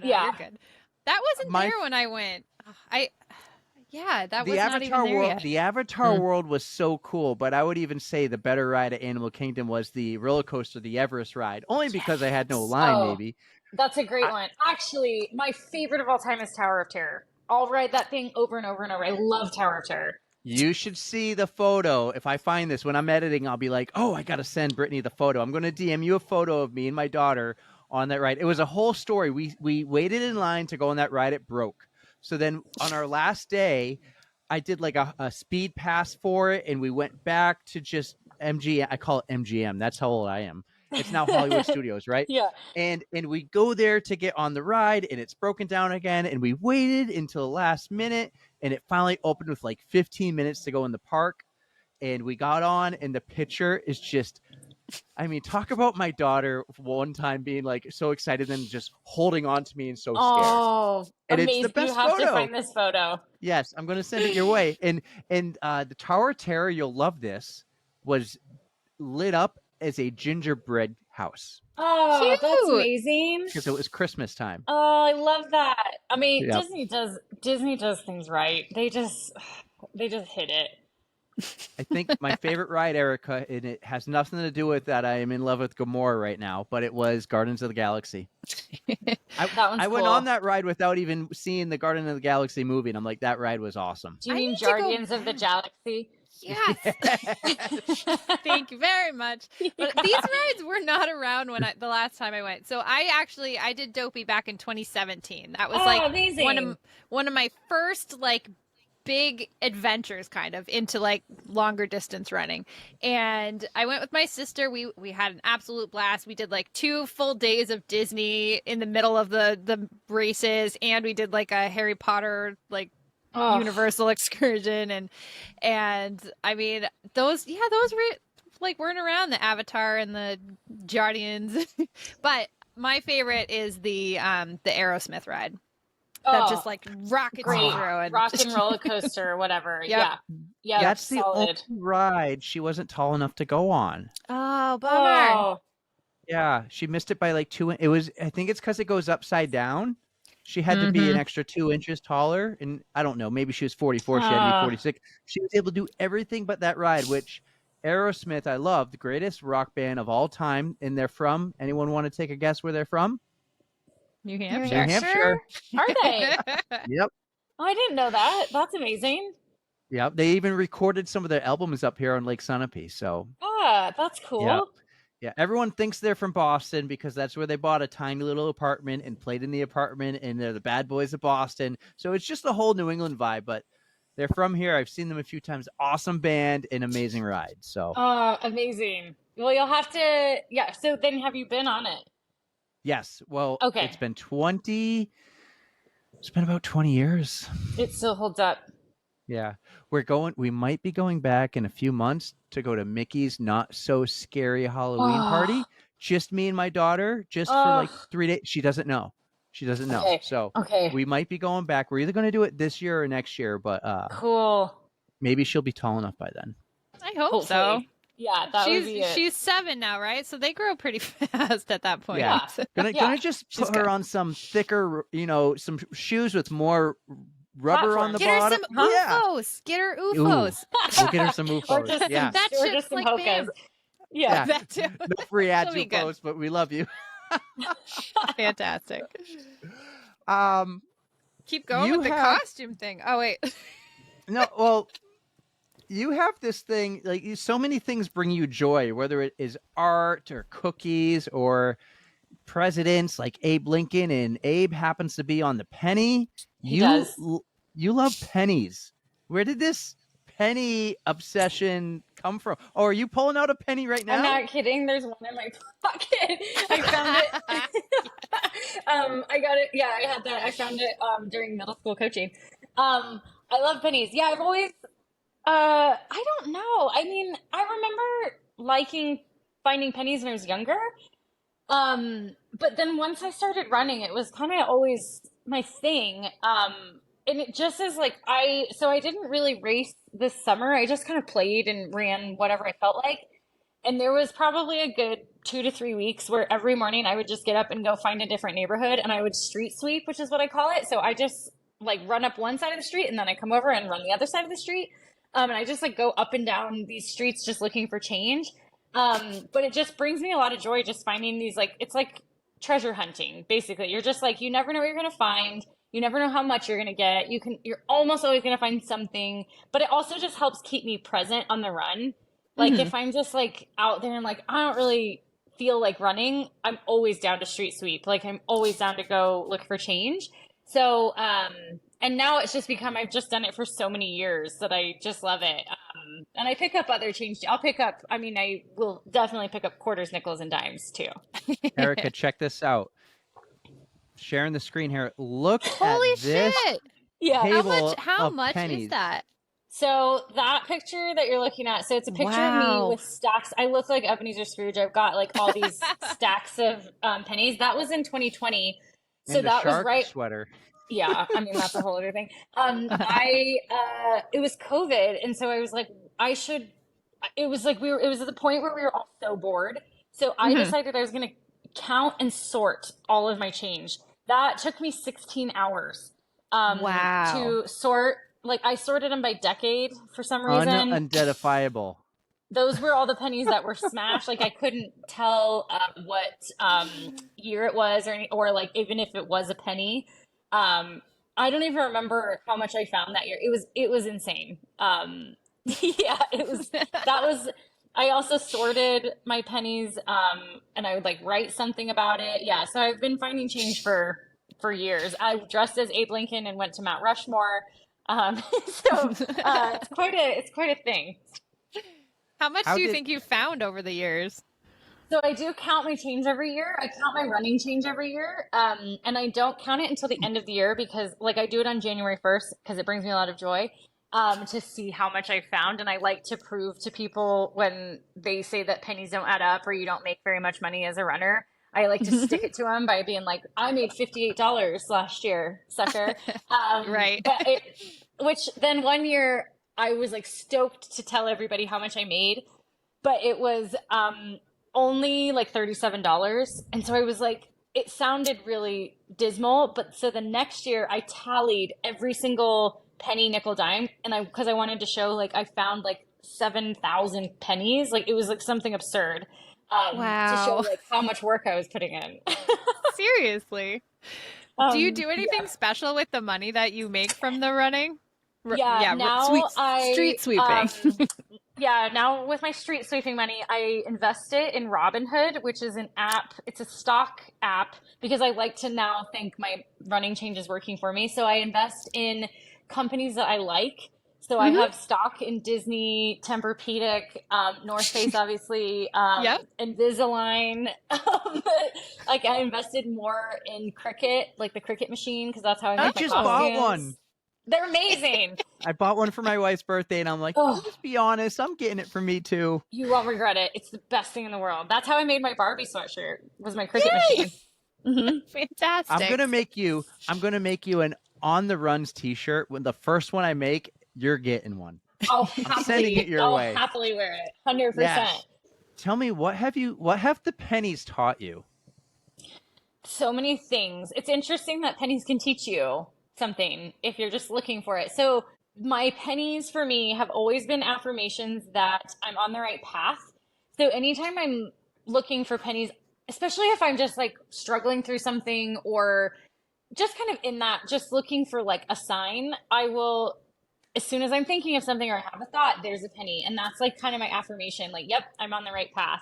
[SPEAKER 2] yeah.
[SPEAKER 3] You're good. That wasn't there when I went. That was not even there yet.
[SPEAKER 1] The Avatar world was so cool, but I would even say the better ride at Animal Kingdom was the roller coaster, the Everest ride, only because I had no line, maybe.
[SPEAKER 2] That's a great one. Actually, my favorite of all time is Tower of Terror. I'll ride that thing over and over and over. I love Tower of Terror.
[SPEAKER 1] You should see the photo. If I find this when I'm editing, I'll be like, oh, I got to send Brittany the photo. I'm going to DM you a photo of me and my daughter on that ride. It was a whole story. We waited in line to go on that ride. It broke. So then on our last day, I did like a speed pass for it, and we went back to just MGM. I call it MGM. That's how old I am. It's now Hollywood Studios, right?
[SPEAKER 2] Yeah.
[SPEAKER 1] And we go there to get on the ride, and it's broken down again, and we waited until the last minute, and it finally opened with like 15 minutes to go in the park, and we got on, and the picture is just... I mean, talk about my daughter one time being like so excited and just holding on to me and so scared.
[SPEAKER 2] Oh,
[SPEAKER 1] and
[SPEAKER 2] amazing.
[SPEAKER 1] It's the best
[SPEAKER 2] you have
[SPEAKER 1] photo.
[SPEAKER 2] To find this photo.
[SPEAKER 1] Yes, I'm going to send it your way. And the Tower of Terror, you'll love this, was lit up as a gingerbread house.
[SPEAKER 2] Oh, cute. That's amazing.
[SPEAKER 1] Because it was Christmas time.
[SPEAKER 2] Oh, I love that. I mean, yep. Disney does things right. They just hit it.
[SPEAKER 1] I think my favorite ride, Erica, and it has nothing to do with that I am in love with Gamora right now, but it was Guardians of the Galaxy. I went on that ride without even seeing the Guardians of the Galaxy movie, and I'm like, that ride was awesome.
[SPEAKER 2] Do you mean Guardians of the Galaxy?
[SPEAKER 3] Yes. Thank you very much. But these rides were not around when the last time I went. So I did Dopey back in 2017. That was
[SPEAKER 2] amazing.
[SPEAKER 3] one of my first like big adventures kind of into like longer distance running. And I went with my sister. We had an absolute blast. We did like 2 full days of Disney in the middle of the races, and we did like a Harry Potter like Universal excursion, and I mean those weren't around, the Avatar and the Guardians. But my favorite is the Aerosmith ride. That just like rockets you through and
[SPEAKER 2] rock and roller coaster or whatever.
[SPEAKER 3] Yep.
[SPEAKER 2] Yeah. Yeah,
[SPEAKER 1] That's the only
[SPEAKER 2] solid.
[SPEAKER 1] ride she wasn't tall enough to go on.
[SPEAKER 3] Oh, bummer.
[SPEAKER 2] Oh,
[SPEAKER 1] Yeah, she missed it by like it was, I think it's because it goes upside down. She had to be an extra 2 inches taller. And I don't know, maybe she was 44. She had to be 46. She was able to do everything but that ride, which Aerosmith, I love, the greatest rock band of all time. And they're from, anyone want to take a guess where they're from?
[SPEAKER 3] New
[SPEAKER 2] New
[SPEAKER 3] Hampshire.
[SPEAKER 2] Hampshire? Are they?
[SPEAKER 1] Yep.
[SPEAKER 2] Oh, I didn't know that. That's amazing.
[SPEAKER 1] Yep. They even recorded some of their albums up here on Lake Sunapee. So,
[SPEAKER 2] Ah, that's cool.
[SPEAKER 1] yeah. Yeah, everyone thinks they're from Boston because that's where they bought a tiny little apartment and played in the apartment, and they're the bad boys of Boston. So it's just a whole New England vibe, but they're from here. I've seen them a few times. Awesome band and amazing ride. So,
[SPEAKER 2] Amazing. Well, you'll have to, yeah. So then have you been on it?
[SPEAKER 1] yes. Well,
[SPEAKER 2] Okay.
[SPEAKER 1] it's been about 20 years.
[SPEAKER 2] It still holds up.
[SPEAKER 1] Yeah. We might be going back in a few months to go to Mickey's Not So Scary Halloween party. Just me and my daughter, just for like 3 days. She doesn't know.
[SPEAKER 2] Okay.
[SPEAKER 1] So
[SPEAKER 2] Okay.
[SPEAKER 1] we might be going back. We're either going to do it this year or next year, but
[SPEAKER 2] Cool.
[SPEAKER 1] maybe she'll be tall enough by then.
[SPEAKER 3] I hope
[SPEAKER 2] Hopefully.
[SPEAKER 3] so.
[SPEAKER 2] Yeah, that would be it.
[SPEAKER 3] She's 7 now, right? So they grow pretty fast at that point.
[SPEAKER 1] Yeah. Gonna just
[SPEAKER 3] She's
[SPEAKER 1] put her
[SPEAKER 3] good.
[SPEAKER 1] on some thicker, some shoes with more rubber on the
[SPEAKER 3] Get her
[SPEAKER 1] bottom.
[SPEAKER 3] some UFOs. Get her UFOs.
[SPEAKER 1] We'll get her some UFOs.
[SPEAKER 2] just
[SPEAKER 1] Yeah.
[SPEAKER 3] That
[SPEAKER 2] or
[SPEAKER 3] shit's
[SPEAKER 2] just some
[SPEAKER 3] like
[SPEAKER 2] hokas.
[SPEAKER 3] bam.
[SPEAKER 2] Yeah.
[SPEAKER 3] That too.
[SPEAKER 1] No free ads
[SPEAKER 3] That'll be good.
[SPEAKER 1] UFOs, but we love you.
[SPEAKER 3] Fantastic. Keep going
[SPEAKER 1] You
[SPEAKER 3] with the
[SPEAKER 1] have-
[SPEAKER 3] costume thing. Oh wait.
[SPEAKER 1] No, well, you have this thing, like so many things bring you joy, whether it is art or cookies or presidents like Abe Lincoln, and Abe happens to be on the penny.
[SPEAKER 2] He does.
[SPEAKER 1] You love pennies. Where did this penny obsession come from? Oh, are you pulling out a penny right now?
[SPEAKER 2] I'm not kidding. There's one in my pocket. I found it. I got it. Yeah, I had that. I found it during middle school coaching. I love pennies. Yeah, I've always. I don't know. I mean, I remember finding pennies when I was younger. But then once I started running, it was kind of always my thing. And it just is like so I didn't really race this summer. I just kind of played and ran whatever I felt like. And there was probably a good 2 to 3 weeks where every morning I would just get up and go find a different neighborhood, and I would street sweep, which is what I call it. So I just like run up one side of the street and then I come over and run the other side of the street. And I just like go up and down these streets just looking for change. But it just brings me a lot of joy just finding these, like, it's like treasure hunting, basically. You're just like, you never know what you're going to find. You never know how much you're going to get. You're almost always going to find something, but it also just helps keep me present on the run. Like if I'm just like out there and like, I don't really feel like running, I'm always down to street sweep. Like I'm always down to go look for change. So, and now it's just become, I've just done it for so many years that I just love it. And I pick up other change. I will definitely pick up quarters, nickels, and dimes too.
[SPEAKER 1] Erica, check this out. Sharing the screen here. Look
[SPEAKER 3] Holy
[SPEAKER 1] at this
[SPEAKER 3] shit.
[SPEAKER 2] Yeah.
[SPEAKER 1] table
[SPEAKER 3] How
[SPEAKER 1] of
[SPEAKER 3] much
[SPEAKER 1] pennies.
[SPEAKER 3] is that?
[SPEAKER 2] So that picture that you're looking at, so it's a picture of
[SPEAKER 3] Wow.
[SPEAKER 2] me with stacks. I look like Ebenezer Scrooge. I've got like all these stacks of pennies. That was in 2020. So
[SPEAKER 1] And the
[SPEAKER 2] that was
[SPEAKER 1] shark
[SPEAKER 2] right.
[SPEAKER 1] sweater.
[SPEAKER 2] Yeah, I mean that's a whole other thing. It was COVID, and so I was like, it was at the point where we were all so bored. So I decided I was going to count and sort all of my change. That took me 16 hours.
[SPEAKER 3] Wow.
[SPEAKER 2] To sort, like I sorted them by decade for some reason.
[SPEAKER 1] Unidentifiable.
[SPEAKER 2] Those were all the pennies that were smashed. Like I couldn't tell what year it was, or like even if it was a penny. I don't even remember how much I found that year. It was insane. Yeah, I also sorted my pennies, and I would like write something about it. Yeah, so I've been finding change for years. I dressed as Abe Lincoln and went to Mount Rushmore. It's quite a thing.
[SPEAKER 3] How much do you think you found over the years?
[SPEAKER 2] So I do count my change every year. I count my running change every year. And I don't count it until the end of the year because like I do it on January 1st because it brings me a lot of joy to see how much I found. And I like to prove to people when they say that pennies don't add up or you don't make very much money as a runner. I like to stick it to them by being like, I made $58 last year, sucker.
[SPEAKER 3] Right.
[SPEAKER 2] Which then one year I was like stoked to tell everybody how much I made, but it was only like $37. And so I was like, it sounded really dismal. But so the next year I tallied every single penny, nickel, dime. And because I wanted to show like I found like 7,000 pennies. Like it was like something absurd to show like how much work I was putting in.
[SPEAKER 3] Seriously. Do you do anything special with the money that you make from the running?
[SPEAKER 2] Yeah, now
[SPEAKER 3] street sweeping.
[SPEAKER 2] Now with my street sweeping money, I invest it in Robinhood, which is an app. It's a stock app because I like to now think my running change is working for me. So I invest in companies that I like. So I have stock in Disney, Tempur-Pedic, North Face, obviously, Invisalign. Like I invested more in Cricut, like the Cricut machine, because that's how I make my
[SPEAKER 1] just
[SPEAKER 2] costumes.
[SPEAKER 1] bought one.
[SPEAKER 2] They're amazing.
[SPEAKER 1] I bought one for my wife's birthday, and I'm like, let's be honest, I'm getting it for me too.
[SPEAKER 2] You won't regret it. It's the best thing in the world. That's how I made my Barbie sweatshirt. Was my Cricut machine.
[SPEAKER 3] Fantastic.
[SPEAKER 1] I'm gonna make you an On the Runs T-shirt. When the first one I make, you're getting one.
[SPEAKER 2] I'll
[SPEAKER 1] sending it your way.
[SPEAKER 2] happily wear it. 100%.
[SPEAKER 1] Yes. Tell me, what have the pennies taught you?
[SPEAKER 2] So many things. It's interesting that pennies can teach you something if you're just looking for it. So my pennies for me have always been affirmations that I'm on the right path. So anytime I'm looking for pennies, especially if I'm just like struggling through something or just kind of in that, just looking for like a sign, I will, as soon as I'm thinking of something or I have a thought, there's a penny. And that's like kind of my affirmation, like, yep, I'm on the right path.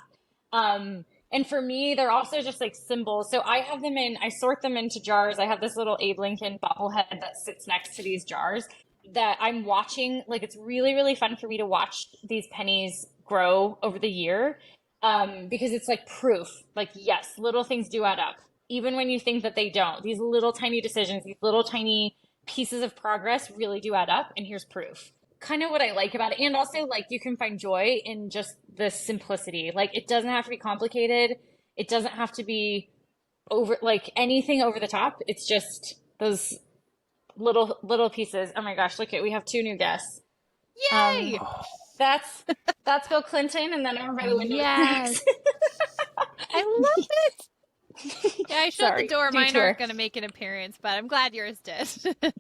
[SPEAKER 2] And for me, they're also just like symbols. So I sort them into jars. I have this little Abe Lincoln bobblehead that sits next to these jars that I'm watching. Like it's really, really fun for me to watch these pennies grow over the year. Because it's like proof, like, yes, little things do add up. Even when you think that they don't, these little tiny decisions, these little tiny pieces of progress really do add up. And here's proof. Kind of what I like about it. And also like you can find joy in just the simplicity. Like it doesn't have to be complicated. It doesn't have to be anything over the top. It's just those little pieces. Oh my gosh, we have 2 new guests.
[SPEAKER 3] Yay!
[SPEAKER 2] That's Bill Clinton, and then over by the window.
[SPEAKER 3] Yes. I love it. Yeah, I shut the door. Mine aren't going to make an appearance, but I'm glad yours did.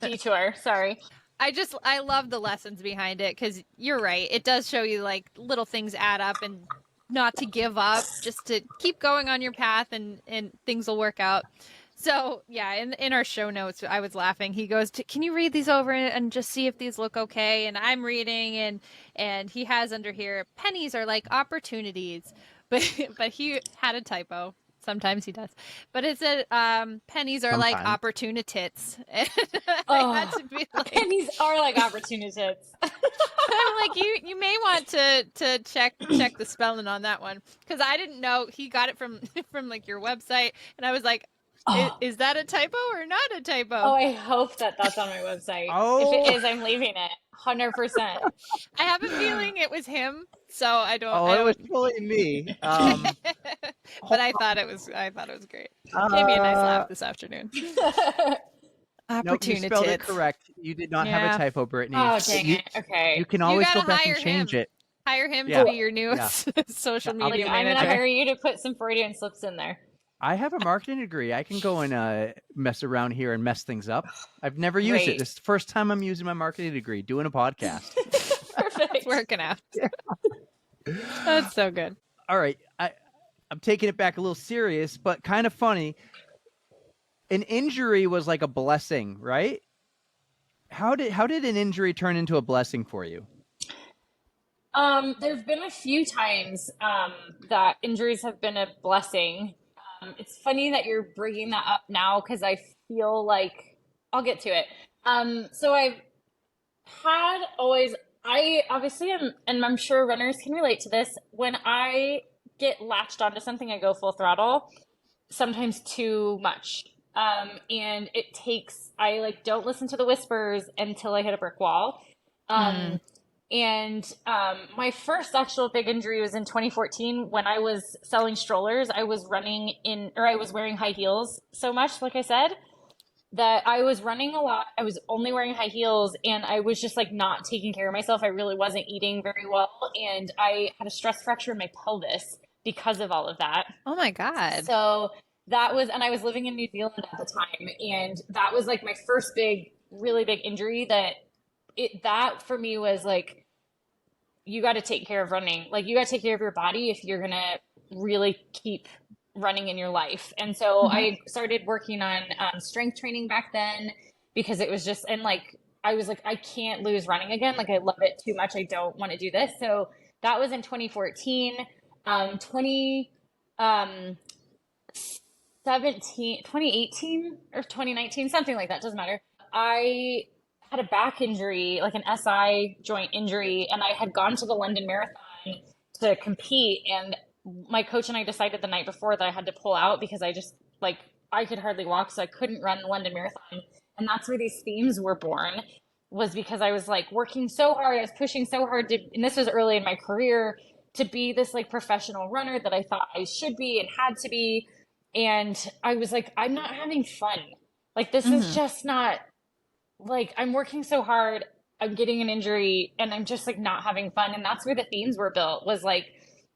[SPEAKER 2] Detour. Sorry.
[SPEAKER 3] I love the lessons behind it because you're right. It does show you like little things add up and not to give up, just to keep going on your path and things will work out. So yeah, in our show notes, I was laughing. He goes, can you read these over and just see if these look okay? And I'm reading and he has under here, pennies are like opportunities, but he had a typo. Sometimes he does, but it said pennies are like opportunitits. I had to be like,
[SPEAKER 2] pennies are like opportunitits.
[SPEAKER 3] I'm like, you may want to check the spelling on that one because I didn't know. He got it from like your website, and I was like, is that a typo or not a typo?
[SPEAKER 2] Oh, I hope that's on my website.
[SPEAKER 1] Oh.
[SPEAKER 2] If it is, I'm leaving it 100%.
[SPEAKER 3] I have a feeling it was him, so I don't.
[SPEAKER 1] It was totally me.
[SPEAKER 3] But I thought it was great. Gave me a nice laugh this afternoon.
[SPEAKER 1] Nope, you spelled it correct. You did not have a typo, Brittany.
[SPEAKER 2] Oh, dang it. Okay.
[SPEAKER 1] You can always go back and change it.
[SPEAKER 3] Hire him to be your new social media manager.
[SPEAKER 2] I'm going to hire you to put some Freudian slips in there.
[SPEAKER 1] I have a marketing degree. I can go and mess around here and mess things up. I've never used it. This is the first time I'm using my marketing degree, doing a podcast.
[SPEAKER 2] Perfect.
[SPEAKER 3] It's working out. Yeah. That's so good.
[SPEAKER 1] All right. I'm taking it back a little serious, but kind of funny. An injury was like a blessing, right? How did an injury turn into a blessing for you?
[SPEAKER 2] There's been a few times that injuries have been a blessing. It's funny that you're bringing that up now because I feel like I'll get to it. So I've had I obviously am, and I'm sure runners can relate to this. When I get latched onto something, I go full throttle, sometimes too much. And I don't listen to the whispers until I hit a brick wall. And my first actual big injury was in 2014 when I was selling strollers. I was wearing high heels so much, like I said. that I was running a lot. I was only wearing high heels and I was just like not taking care of myself. I really wasn't eating very well. And I had a stress fracture in my pelvis because of all of that.
[SPEAKER 3] Oh my God.
[SPEAKER 2] So that was, and I was living in New Zealand at the time. And that was like my first really big injury that for me was like, you got to take care of running. Like you got to take care of your body if you're going to really keep running in your life. And so I started working on strength training back then because it was just, and like, I was like, I can't lose running again. Like I love it too much. I don't want to do this. So that was in 2014, 2018 or 2019, something like that. Doesn't matter. I had a back injury, like an SI joint injury, and I had gone to the London Marathon to compete. And my coach and I decided the night before that I had to pull out because I just like I could hardly walk, so I couldn't run the London Marathon. And that's where these themes were born, was because I was like working so hard, I was pushing so hard to, and this was early in my career, to be this like professional runner that I thought I should be and had to be. And I was like, I'm not having fun. Like this is just not, like I'm working so hard, I'm getting an injury, and I'm just like not having fun. And that's where the themes were built, was like,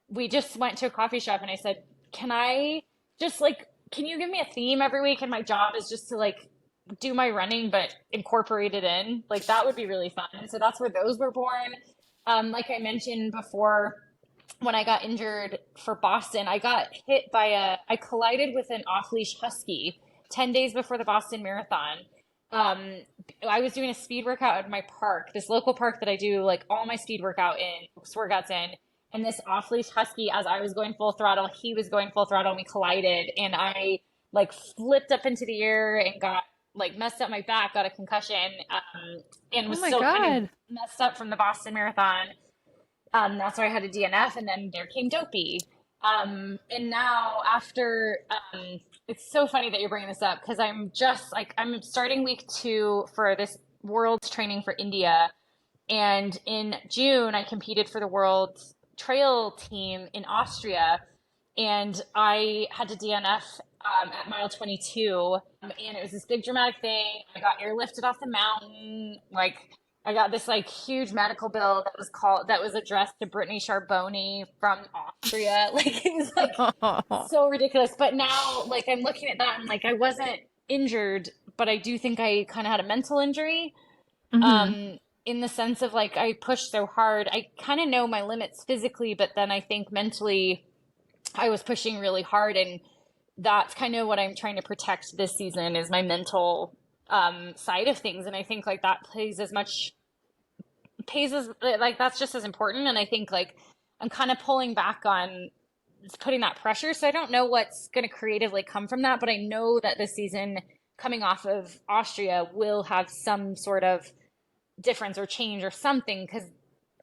[SPEAKER 2] we just went to a coffee shop and I said, can you give me a theme every week? And my job is just to like do my running, but incorporate it in. Like that would be really fun. And so that's where those were born. Like I mentioned before, when I got injured for Boston, I got hit by I collided with an off-leash husky 10 days before the Boston Marathon. I was doing a speed workout at my park, this local park that I do like all my speed workouts in. And this off-leash husky, as I was going full throttle, he was going full throttle, and we collided. And I like flipped up into the air and got like messed up my back, got a concussion, and was still kind of messed up from the Boston Marathon. That's why I had a DNF, and then there came Dopey. And now after, it's so funny that you're bringing this up, because I'm starting week 2 for this world's training for India. And in June, I competed for the world's trail team in Austria, and I had to DNF at mile 22, and it was this big dramatic thing. I got airlifted off the mountain. Like I got this like huge medical bill that was addressed to Brittany Charboneau from Austria. Like it was like so ridiculous. But now like I'm looking at that and like I wasn't injured, but I do think I kind of had a mental injury. In the sense of like, I pushed so hard. I kind of know my limits physically, but then I think mentally I was pushing really hard. And that's kind of what I'm trying to protect this season, is my mental side of things. And I think like that that's just as important. And I think like I'm kind of pulling back on putting that pressure. So I don't know what's going to creatively come from that, but I know that this season coming off of Austria will have some sort of difference or change or something, because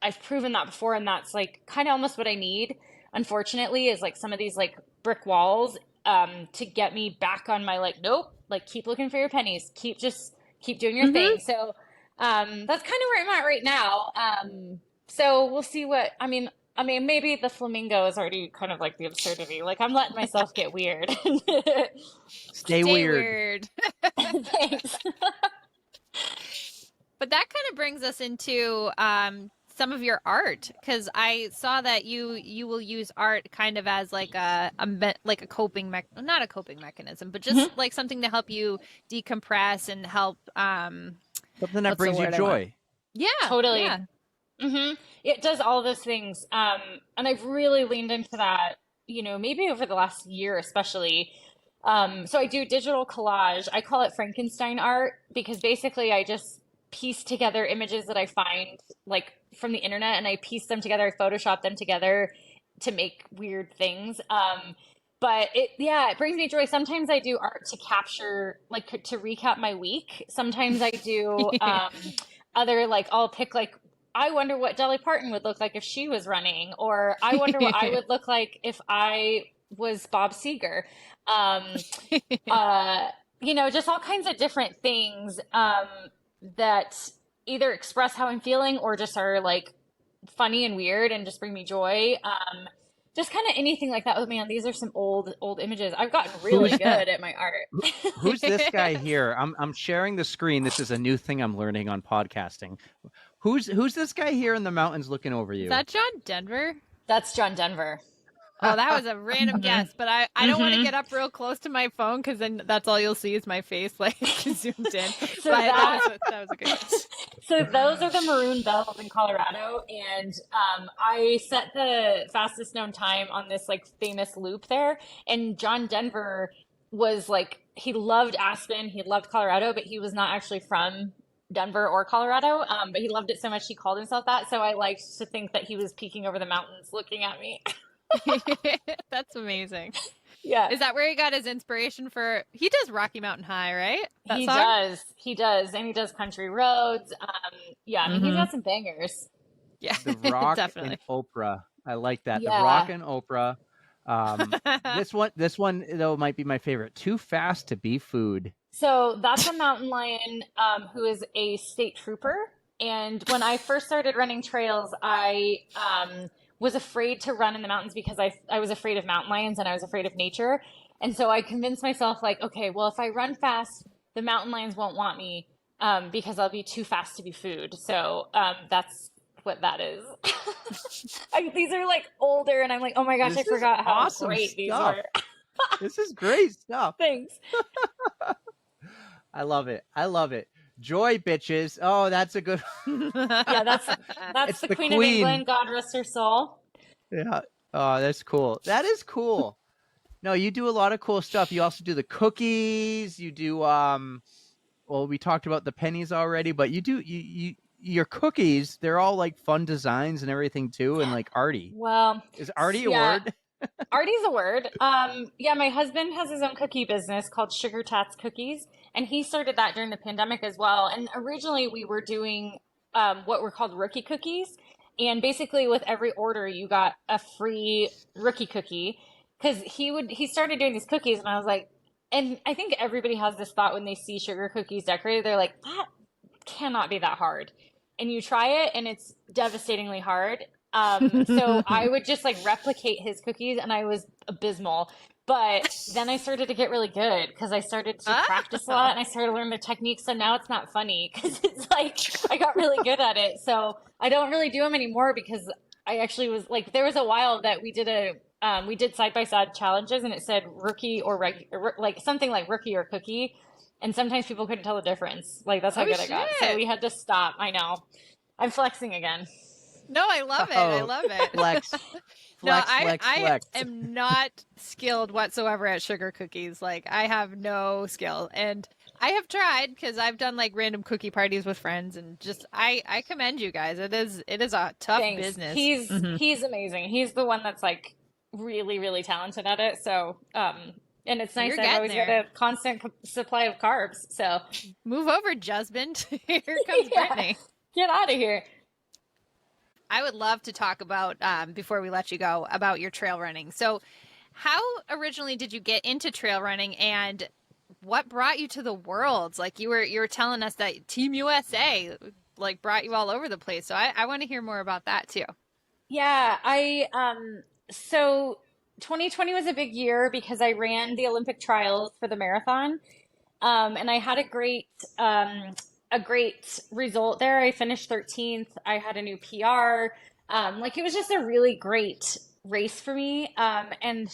[SPEAKER 2] I've proven that before, and that's like kind of almost what I need, unfortunately, is like some of these like brick walls to get me back on my like, nope, like keep looking for your pennies, keep doing your thing. So that's kind of where I'm at right now. So we'll see what I mean maybe the flamingo is already kind of like the absurdity, like I'm letting myself get weird.
[SPEAKER 1] Stay weird.
[SPEAKER 2] Thanks.
[SPEAKER 3] But that kind of brings us into some of your art, because I saw that you will use art kind of as like a coping not a coping mechanism, but just like something to help you decompress and help
[SPEAKER 1] something that brings you joy.
[SPEAKER 3] Yeah,
[SPEAKER 2] totally.
[SPEAKER 3] Yeah.
[SPEAKER 2] It does all those things, and I've really leaned into that. Maybe over the last year, especially. So I do digital collage. I call it Frankenstein art, because basically I just piece together images that I find like from the internet, and I piece them together, I Photoshop them together to make weird things. But it brings me joy. Sometimes I do art to capture, like to recap my week. Sometimes I do other, like I'll pick like, I wonder what Dolly Parton would look like if she was running, or I wonder what I would look like if I was Bob Seger. Just all kinds of different things that either express how I'm feeling or just are like funny and weird and just bring me joy. just kind of anything like that. Oh man, these are some old images. I've gotten really good at my art.
[SPEAKER 1] Who's this guy here? I'm sharing the screen. This is a new thing I'm learning on podcasting. Who's this guy here in the mountains looking over you?
[SPEAKER 3] Is that John Denver?
[SPEAKER 2] That's John Denver.
[SPEAKER 3] Oh, that was a random guess, but I don't want to get up real close to my phone because then that's all you'll see is my face like zoomed in.
[SPEAKER 2] So
[SPEAKER 3] that was a good guess.
[SPEAKER 2] So those are the maroon bells in Colorado, and I set the fastest known time on this like famous loop there. And John Denver was like, he loved Aspen, he loved Colorado, but he was not actually from Denver or Colorado. But he loved it so much he called himself that. So I liked to think that he was peeking over the mountains looking at me.
[SPEAKER 3] That's amazing.
[SPEAKER 2] Yeah.
[SPEAKER 3] Is that where he got his inspiration for? He does Rocky Mountain High, right?
[SPEAKER 2] He does. And he does Country Roads. Yeah, I mean, he's got some bangers.
[SPEAKER 3] Yeah.
[SPEAKER 1] The Rock
[SPEAKER 3] definitely.
[SPEAKER 1] and Oprah. I like that.
[SPEAKER 2] Yeah.
[SPEAKER 1] The Rock and Oprah. This one though might be my favorite. Too Fast to Be Food.
[SPEAKER 2] So that's a mountain lion who is a state trooper. And when I first started running trails, I was afraid to run in the mountains because I was afraid of mountain lions and I was afraid of nature. And so I convinced myself like, okay, well, if I run fast, the mountain lions won't want me because I'll be too fast to be food. So that's what that is. These are like older and I'm like, oh my gosh, I forgot how
[SPEAKER 1] awesome
[SPEAKER 2] great these
[SPEAKER 1] stuff.
[SPEAKER 2] are.
[SPEAKER 1] This is great stuff.
[SPEAKER 2] Thanks.
[SPEAKER 1] I love it. Joy, bitches. Oh, that's a good.
[SPEAKER 2] Yeah, that's the Queen of England. God rest her soul.
[SPEAKER 1] Yeah. Oh, that's cool. That is cool. No, you do a lot of cool stuff. You also do the cookies. You do well, we talked about the pennies already, but you do your cookies. They're all like fun designs and everything too, and like arty.
[SPEAKER 2] Well,
[SPEAKER 1] is arty a word?
[SPEAKER 2] Arty's a word. Yeah, my husband has his own cookie business called Sugar Tats Cookies, and he started that during the pandemic as well. And originally we were doing what were called rookie cookies. And basically with every order, you got a free rookie cookie because he started doing these cookies. And I was like, and I think everybody has this thought when they see sugar cookies decorated, they're like, that cannot be that hard. And you try it and it's devastatingly hard. So I would just like replicate his cookies and I was abysmal. But then I started to get really good because I started to practice a lot and I started to learn the techniques. So now it's not funny because it's like I got really good at it. So I don't really do them anymore because I actually was like, there was a while that we did side-by-side challenges and it said rookie or like something like rookie or cookie. And sometimes people couldn't tell the difference. Like that's how good I got. So we had to stop. I know. I'm flexing again.
[SPEAKER 3] No, I love it. I love it.
[SPEAKER 1] Flex.
[SPEAKER 3] I am not skilled whatsoever at sugar cookies. Like I have no skill, and I have tried because I've done like random cookie parties with friends, and just I commend you guys. It is a tough business.
[SPEAKER 2] He's amazing. He's the one that's like really really talented at it. So and it's nice. I've always got a constant supply of carbs. So
[SPEAKER 3] move over, husband. Here comes Brittany.
[SPEAKER 2] Get out of here.
[SPEAKER 3] I would love to talk about, before we let you go, about your trail running. So how originally did you get into trail running and what brought you to the worlds? Like you were telling us that Team USA like brought you all over the place. So I want to hear more about that too.
[SPEAKER 2] Yeah, so 2020 was a big year because I ran the Olympic trials for the marathon. And I had a great result there. I finished 13th. I had a new PR. Like it was just a really great race for me. And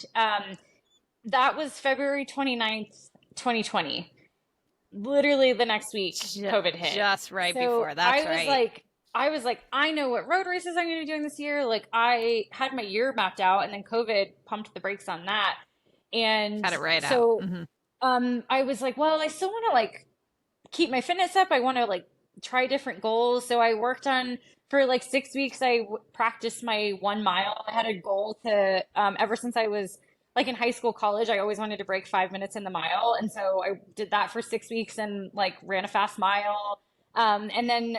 [SPEAKER 2] that was February 29th, 2020. Literally the next week, COVID hit.
[SPEAKER 3] Just right before. That's right.
[SPEAKER 2] I was like, I know what road races I'm going to be doing this year. Like I had my year mapped out and then COVID pumped the brakes on that. And
[SPEAKER 3] had it right out.
[SPEAKER 2] So I was like, well, I still want to like keep my fitness up. I want to like try different goals. So I worked on for like 6 weeks. I practiced my 1 mile. I had a goal to, ever since I was like in high school, college, I always wanted to break 5 minutes in the mile. And so I did that for 6 weeks and like ran a fast mile. And then,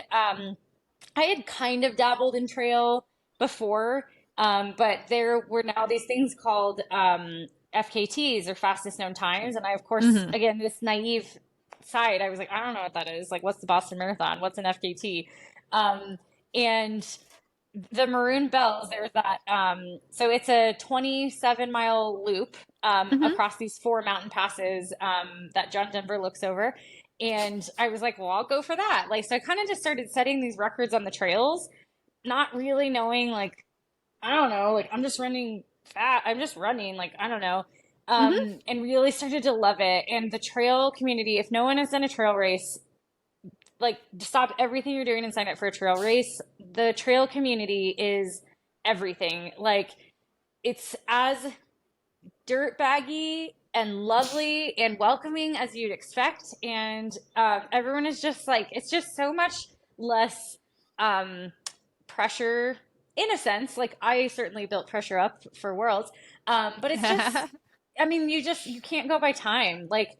[SPEAKER 2] I had kind of dabbled in trail before. But there were now these things called, FKTs or fastest known times. And I, of course, again, this naive side, I was like, I don't know what that is. Like, what's the Boston Marathon? What's an FKT? And the Maroon Bells, there's that. So it's a 27-mile loop
[SPEAKER 3] Mm-hmm.
[SPEAKER 2] across these 4 mountain passes that John Denver looks over. And I was like, well, I'll go for that. Like, so I kind of just started setting these records on the trails, not really knowing, like, I don't know, like, I'm just running fat. I'm just running, like, I don't know.
[SPEAKER 3] Mm-hmm.
[SPEAKER 2] And really started to love it. And the trail community, if no one has done a trail race, like stop everything you're doing and sign up for a trail race. The trail community is everything. Like it's as dirt baggy and lovely and welcoming as you'd expect. And everyone is just like, it's just so much less pressure in a sense. Like I certainly built pressure up for Worlds. But it's just, I mean, you can't go by time. Like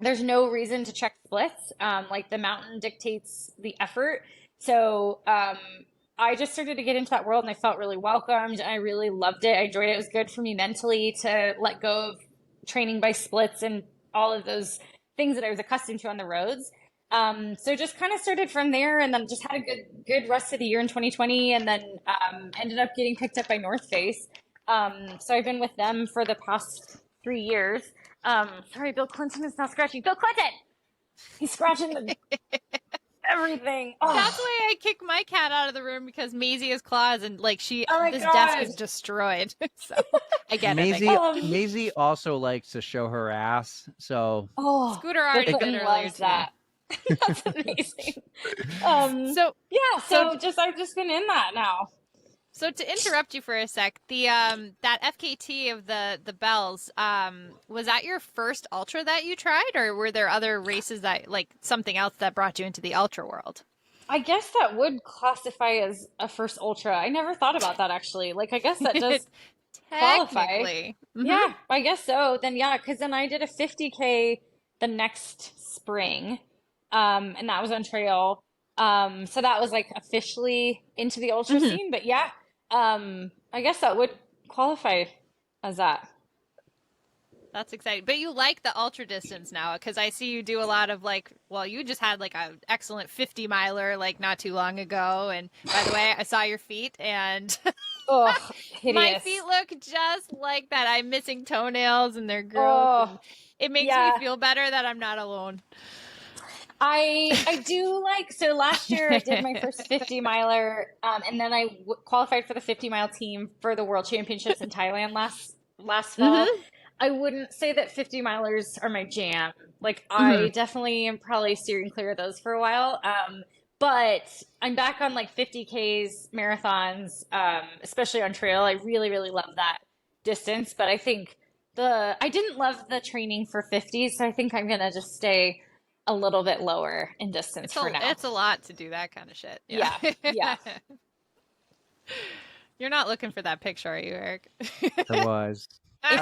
[SPEAKER 2] there's no reason to check splits. Like the mountain dictates the effort. So I just started to get into that world and I felt really welcomed. I really loved it. I enjoyed it. It was good for me mentally to let go of training by splits and all of those things that I was accustomed to on the roads. So just kind of started from there and then just had a good rest of the year in 2020 and then ended up getting picked up by North Face. So I've been with them for the past 3 years. Sorry, Bill Clinton is now scratching. Bill Clinton! He's scratching everything. Oh.
[SPEAKER 3] That's why I kick my cat out of the room because Maisie has claws and like this
[SPEAKER 2] God.
[SPEAKER 3] desk is destroyed. So I get
[SPEAKER 1] Maisie,
[SPEAKER 3] it.
[SPEAKER 1] Maisie also likes to show her ass. So
[SPEAKER 3] Scooter already
[SPEAKER 2] Bill
[SPEAKER 3] did
[SPEAKER 2] Clinton
[SPEAKER 3] earlier
[SPEAKER 2] loves
[SPEAKER 3] today.
[SPEAKER 2] that. That's amazing.
[SPEAKER 3] So
[SPEAKER 2] I've just been in that now.
[SPEAKER 3] So to interrupt you for a sec, the that FKT of the bells, was that your first ultra that you tried, or were there other races that like something else that brought you into the ultra world?
[SPEAKER 2] I guess that would classify as a first ultra. I never thought about that actually. Like I guess that does qualify.
[SPEAKER 3] Mm-hmm.
[SPEAKER 2] Yeah, I guess so. Then yeah, because then I did a 50K the next spring, and that was on trail. So that was like officially into the ultra scene. But yeah. I guess that would qualify as that.
[SPEAKER 3] That's exciting. But you like the ultra distance now because I see you do a lot of like, well, you just had like an excellent 50 miler like not too long ago. And by the way, I saw your feet and my feet look just like that. I'm missing toenails and they're gross. And it makes me feel better that I'm not alone.
[SPEAKER 2] I do like, so last year I did my first 50 miler, and then I qualified for the 50-mile team for the World Championships in Thailand last fall. I wouldn't say that 50 milers are my jam. Like I definitely am probably steering clear of those for a while. But I'm back on like 50Ks, marathons, especially on trail. I really, really love that distance, but I think I didn't love the training for 50s, so I think I'm going to just stay a little bit lower in distance for now.
[SPEAKER 3] It's a lot to do that kind of shit.
[SPEAKER 2] Yeah.
[SPEAKER 3] You're not looking for that picture, are you, Eric?
[SPEAKER 1] I was.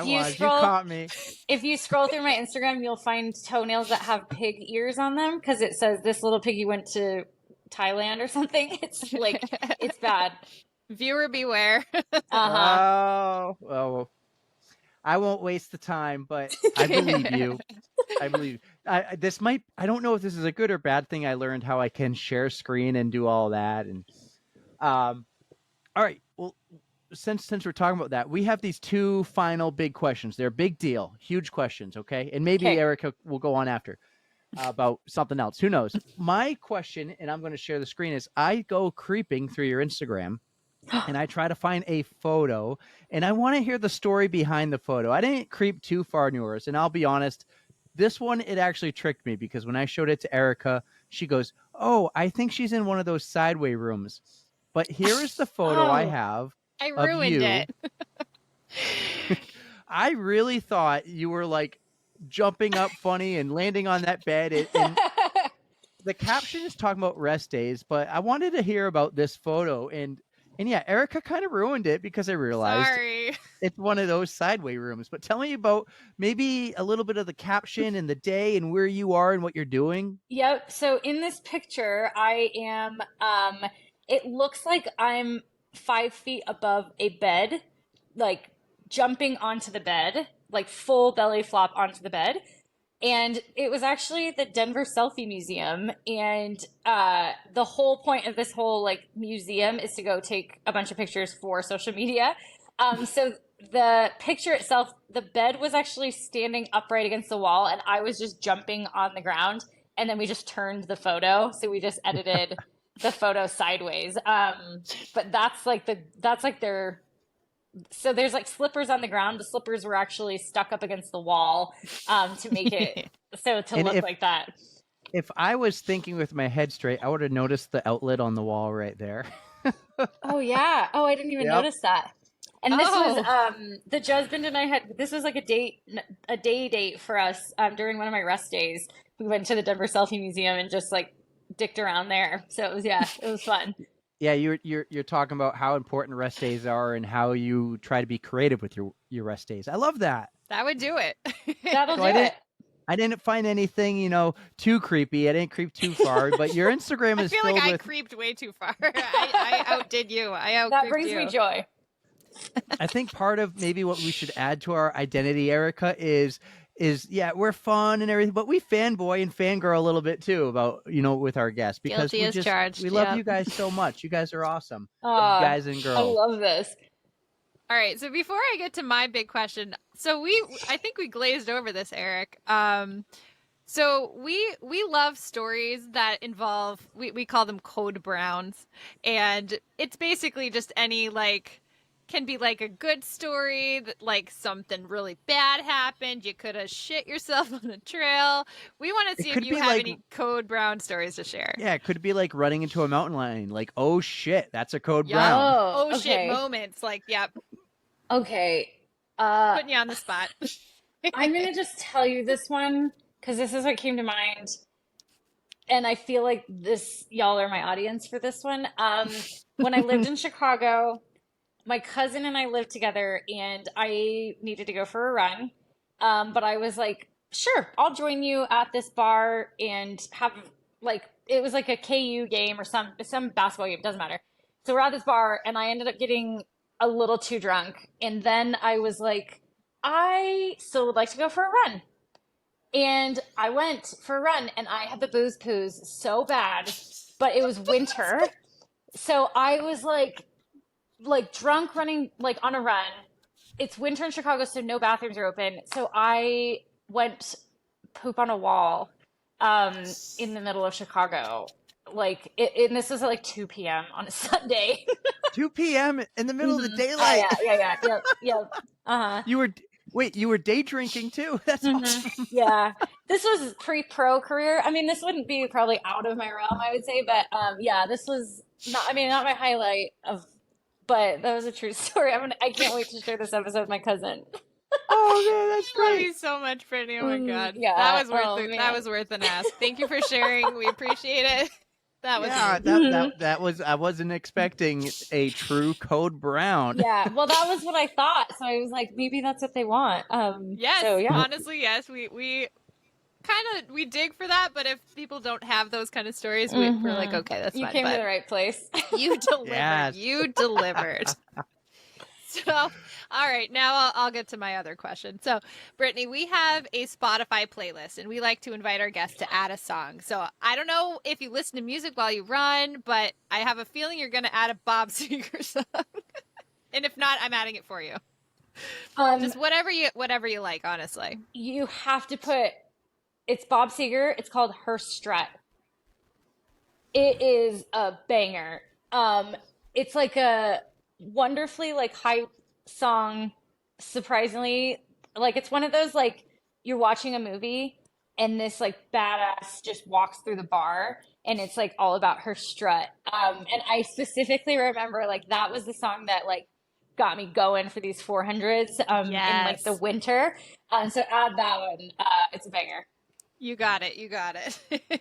[SPEAKER 1] You caught me.
[SPEAKER 2] If you scroll through my Instagram, you'll find toenails that have pig ears on them because it says this little piggy went to Thailand or something. It's like, it's bad.
[SPEAKER 3] Viewer beware.
[SPEAKER 1] Oh, well, I won't waste the time, but I believe you. I believe I don't know if this is a good or bad thing. I learned how I can share screen and do all that. And all right. Well, since we're talking about that, we have these 2 final big questions. They're a big deal, huge questions. Okay. And maybe Erica will go on after about something else. Who knows? My question, and I'm going to share the screen, is I go creeping through your Instagram and I try to find a photo and I want to hear the story behind the photo. I didn't creep too far in yours. And I'll be honest, this one, it actually tricked me because when I showed it to Erica, she goes, "Oh, I think she's in one of those sideway rooms." But here is the photo I have.
[SPEAKER 3] I ruined it.
[SPEAKER 1] I really thought you were like jumping up funny and landing on that bed. And the caption is talking about rest days, but I wanted to hear about this photo. And yeah, Erica kind of ruined it because I realized it's one of those sideway rooms. But tell me about maybe a little bit of the caption and the day and where you are and what you're doing.
[SPEAKER 2] Yep. So in this picture, I am, it looks like I'm 5 feet above a bed, like jumping onto the bed, like full belly flop onto the bed. And it was actually the Denver Selfie Museum. And the whole point of this whole like museum is to go take a bunch of pictures for social media. So the picture itself, the bed was actually standing upright against the wall, and I was just jumping on the ground. And then we just turned the photo. So we just edited the photo sideways. But that's like their. So there's like slippers on the ground. The slippers were actually stuck up against the wall to make it look like that.
[SPEAKER 1] If I was thinking with my head straight, I would have noticed the outlet on the wall right there.
[SPEAKER 2] Oh yeah. Oh, I didn't even notice that. And this was the husband and I had. This was like a day date for us during one of my rest days. We went to the Denver Selfie Museum and just like dicked around there. So it was fun.
[SPEAKER 1] Yeah, you're talking about how important rest days are and how you try to be creative with your rest days. I love that.
[SPEAKER 3] That would do it.
[SPEAKER 2] That'll do it.
[SPEAKER 1] I didn't find anything, too creepy. I didn't creep too far, but your Instagram is filled with...
[SPEAKER 3] I creeped way too far. I outdid you.
[SPEAKER 2] That brings me joy.
[SPEAKER 1] I think part of maybe what we should add to our identity, Erica, is we're fun and everything, but we fanboy and fangirl a little bit too about, with our guests because we love you guys so much. You guys are awesome. Guys and girls.
[SPEAKER 2] I love this.
[SPEAKER 3] All right. So before I get to my big question, I think we glazed over this, Eric. So we love stories that involve, we call them code browns, and it's basically just any can be like a good story that like something really bad happened. You could have shit yourself on a trail. We want to see if you have any code brown stories to share.
[SPEAKER 1] Yeah, it could be like running into a mountain lion. Like, oh shit, that's a code brown.
[SPEAKER 3] Oh shit moments. Like, yep.
[SPEAKER 2] Okay.
[SPEAKER 3] Putting you on the spot.
[SPEAKER 2] I'm going to just tell you this one because this is what came to mind. And I feel like y'all are my audience for this one. When I lived in Chicago, my cousin and I lived together, and I needed to go for a run. But I was like, sure, I'll join you at this bar and have it was like a KU game or some basketball game, doesn't matter. So we're at this bar, and I ended up getting a little too drunk. And then I was like, I still would like to go for a run. And I went for a run, and I had the booze poos so bad, but it was winter. So I was like drunk running on a run. It's winter in Chicago, so no bathrooms are open. So I went poop on a wall in the middle of Chicago. And this was at 2 p.m. on a Sunday.
[SPEAKER 1] 2 p.m. in the middle of the daylight.
[SPEAKER 2] Yeah. Uh-huh.
[SPEAKER 1] You were day drinking too? That's awesome.
[SPEAKER 2] Yeah. This was pre-pro career. I mean, this wouldn't be probably out of my realm, I would say. But this was not my highlight but that was a true story. I can't wait to share this episode with my cousin.
[SPEAKER 1] Oh man, that's great.
[SPEAKER 3] Love you so much, Brittany. Oh my god.
[SPEAKER 2] Yeah.
[SPEAKER 3] That was worth it. That was worth an ask. Thank you for sharing. We appreciate it. That was
[SPEAKER 1] that was I wasn't expecting a true code brown.
[SPEAKER 2] Yeah. Well, that was what I thought. So I was like, maybe that's what they want.
[SPEAKER 3] Yes.
[SPEAKER 2] So, yeah.
[SPEAKER 3] Honestly, yes. We dig for that, but if people don't have those kind of stories, we're like, okay, that's fine.
[SPEAKER 2] You came to the right place.
[SPEAKER 3] You delivered.
[SPEAKER 1] Yes.
[SPEAKER 3] You delivered. So, all right, now I'll get to my other question. So, Brittany, we have a Spotify playlist, and we like to invite our guests to add a song. So, I don't know if you listen to music while you run, but I have a feeling you're going to add a Bob Seger song. And if not, I'm adding it for you. Just whatever you like, honestly.
[SPEAKER 2] You have to put. It's Bob Seger. It's called Her Strut. It is a banger. It's like a wonderfully high song. Surprisingly, it's one of those you're watching a movie and this badass just walks through the bar and it's all about her strut. And I specifically remember that was the song that got me going for these 400s in the winter. So add that one. It's a banger.
[SPEAKER 3] You got it.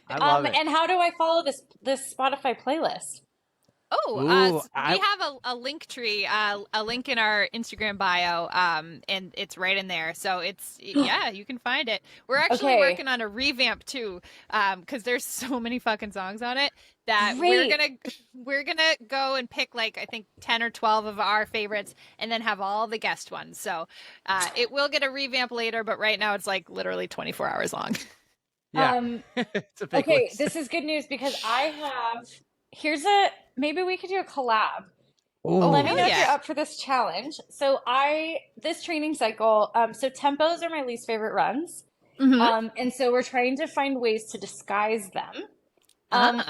[SPEAKER 1] I love it.
[SPEAKER 2] And how do I follow this Spotify playlist?
[SPEAKER 3] Oh,
[SPEAKER 1] Ooh,
[SPEAKER 3] we have a link tree, a link in our Instagram bio, and it's right in there. So it's yeah, you can find it. We're actually working on a revamp too, because there's so many fucking songs on it that we're gonna go and pick like I think 10 or 12 of our favorites, and then have all the guest ones. So it will get a revamp later, but right now it's like literally 24 hours long.
[SPEAKER 1] Yeah. It's a big
[SPEAKER 2] Okay,
[SPEAKER 1] list.
[SPEAKER 2] this is good news because maybe we could do a collab.
[SPEAKER 1] Ooh.
[SPEAKER 2] Let me know if
[SPEAKER 3] yeah.
[SPEAKER 2] you're up for this challenge. So this training cycle, so tempos are my least favorite runs. And so we're trying to find ways to disguise them.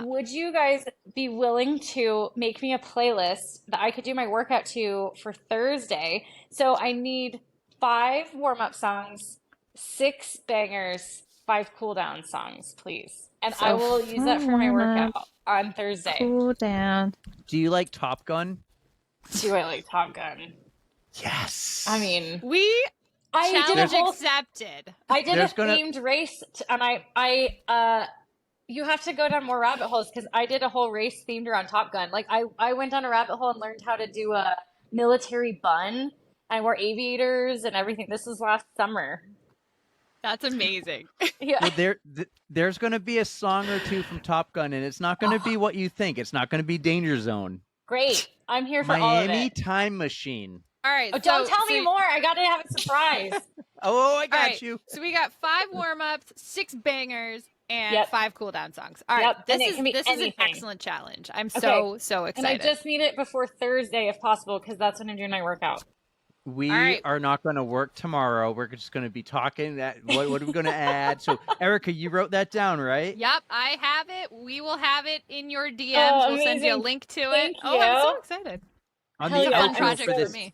[SPEAKER 2] Would you guys be willing to make me a playlist that I could do my workout to for Thursday? So I need 5 warm-up songs, 6 bangers, 5 cool down songs, please. And I will use that for my workout on Thursday.
[SPEAKER 3] Cool down.
[SPEAKER 1] Do you like Top Gun?
[SPEAKER 2] Do I like Top Gun?
[SPEAKER 1] Yes.
[SPEAKER 2] I mean,
[SPEAKER 3] challenge accepted.
[SPEAKER 2] I did themed race, and you have to go down more rabbit holes because I did a whole race themed around Top Gun. Like I went down a rabbit hole and learned how to do a military bun. I wore aviators and everything. This was last summer.
[SPEAKER 3] That's amazing.
[SPEAKER 2] Yeah.
[SPEAKER 1] Well, there's going to be a song or two from Top Gun, and it's not going to be what you think. It's not going to be Danger Zone.
[SPEAKER 2] Great. I'm here for
[SPEAKER 1] Miami
[SPEAKER 2] all of it.
[SPEAKER 1] Time Machine.
[SPEAKER 3] All right.
[SPEAKER 2] Don't tell me more. I got to have a surprise.
[SPEAKER 1] I got you.
[SPEAKER 3] So we got 5 warm-ups, 6 bangers, and 5 cool-down songs. All right. This is an excellent challenge. I'm so excited.
[SPEAKER 2] And I just need it before Thursday if possible because that's when I'm doing my workout.
[SPEAKER 1] We are not going to work tomorrow. We're just going to be talking. What are we going to add? So, Erica, you wrote that down, right?
[SPEAKER 3] Yep, I have it. We will have it in your DMs. We'll send you a link to it.
[SPEAKER 2] Oh,
[SPEAKER 3] I'm so excited.
[SPEAKER 1] It's
[SPEAKER 3] a fun project for me.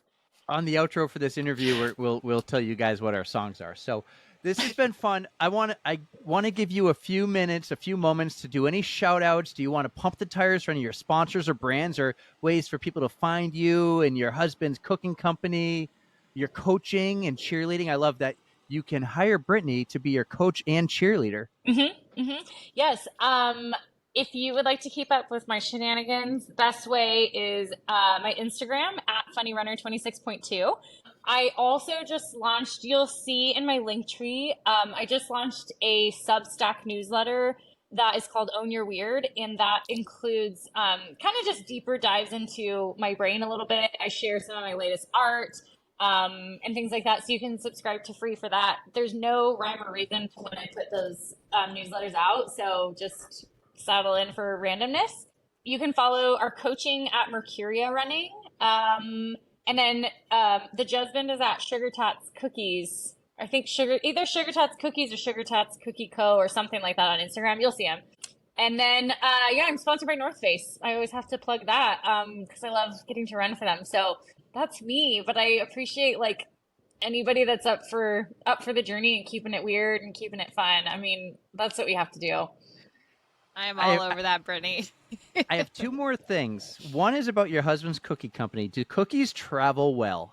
[SPEAKER 1] On the outro for this interview, we'll tell you guys what our songs are. So, this has been fun. I want to give you a few moments to do any shout outs. Do you want to pump the tires for any of your sponsors or brands or ways for people to find you and your husband's cooking company, your coaching and cheerleading? I love that you can hire Brittany to be your coach and cheerleader.
[SPEAKER 2] Yes. If you would like to keep up with my shenanigans, best way is my Instagram at funnyrunner26.2. I also just launched, you'll see in my link tree, I just launched a Substack newsletter that is called Own Your Weird, and that includes kind of just deeper dives into my brain a little bit. I share some of my latest art and things like that, so you can subscribe to free for that. There's no rhyme or reason to when I put those newsletters out, so just saddle in for randomness. You can follow our coaching at Mercuria Running. And then the husband is at Sugar Tots Cookies. I think either Sugar Tots Cookies or Sugar Tots Cookie Co. or something like that on Instagram. You'll see him. And then, I'm sponsored by North Face. I always have to plug that because I love getting to run for them. So that's me. But I appreciate like anybody that's up for the journey and keeping it weird and keeping it fun. I mean, that's what we have to do.
[SPEAKER 3] I am all over that, Brittany.
[SPEAKER 1] I have 2 more things. One is about your husband's cookie company. Do cookies travel well?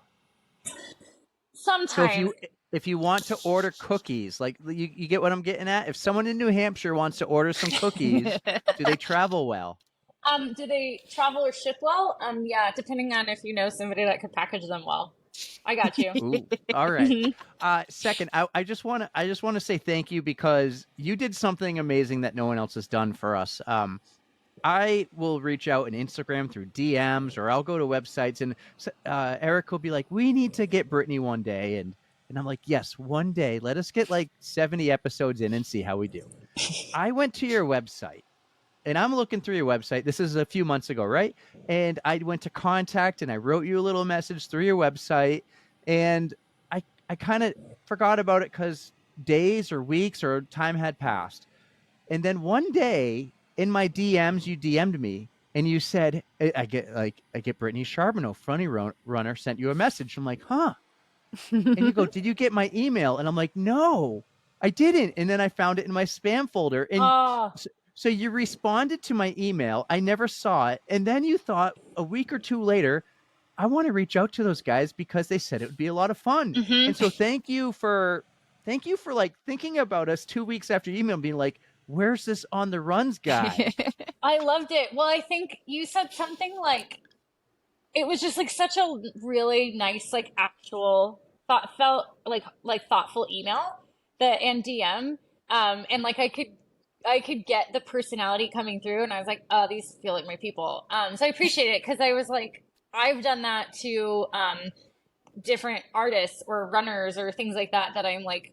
[SPEAKER 2] Sometimes.
[SPEAKER 1] So if you want to order cookies, like you get what I'm getting at? If someone in New Hampshire wants to order some cookies, do they travel well?
[SPEAKER 2] Do they travel or ship well? Yeah, depending on if you know somebody that could package them well. I got you.
[SPEAKER 1] Ooh, all right. Second, I just want to say thank you because you did something amazing that no one else has done for us. I will reach out on Instagram through DMs, or I'll go to websites, and Eric will be like, "We need to get Brittany one day," and I'm like, "Yes, one day. Let us get like 70 episodes in and see how we do." I went to your website. And I'm looking through your website. This is a few months ago, right? And I went to contact and I wrote you a little message through your website. And I kind of forgot about it because days or weeks or time had passed. And then one day in my DMs, you DM'd me and you said, I get Brittany Charboneau, funny runner, sent you a message. I'm like, huh? And you go, did you get my email? And I'm like, no, I didn't. And then I found it in my spam folder. And so you responded to my email. I never saw it. And then you thought a week or 2 later, I want to reach out to those guys because they said it would be a lot of fun. And so thank you for like thinking about us 2 weeks after your email, being like, where's this On the Runs guy?
[SPEAKER 2] I loved it. Well, I think you said something like, it was just like such a really nice, like actual felt like thoughtful email that and DM. And like I could get the personality coming through, and I was like, oh, these feel like my people. So I appreciate it, because I was like, I've done that to different artists or runners or things like that I'm like,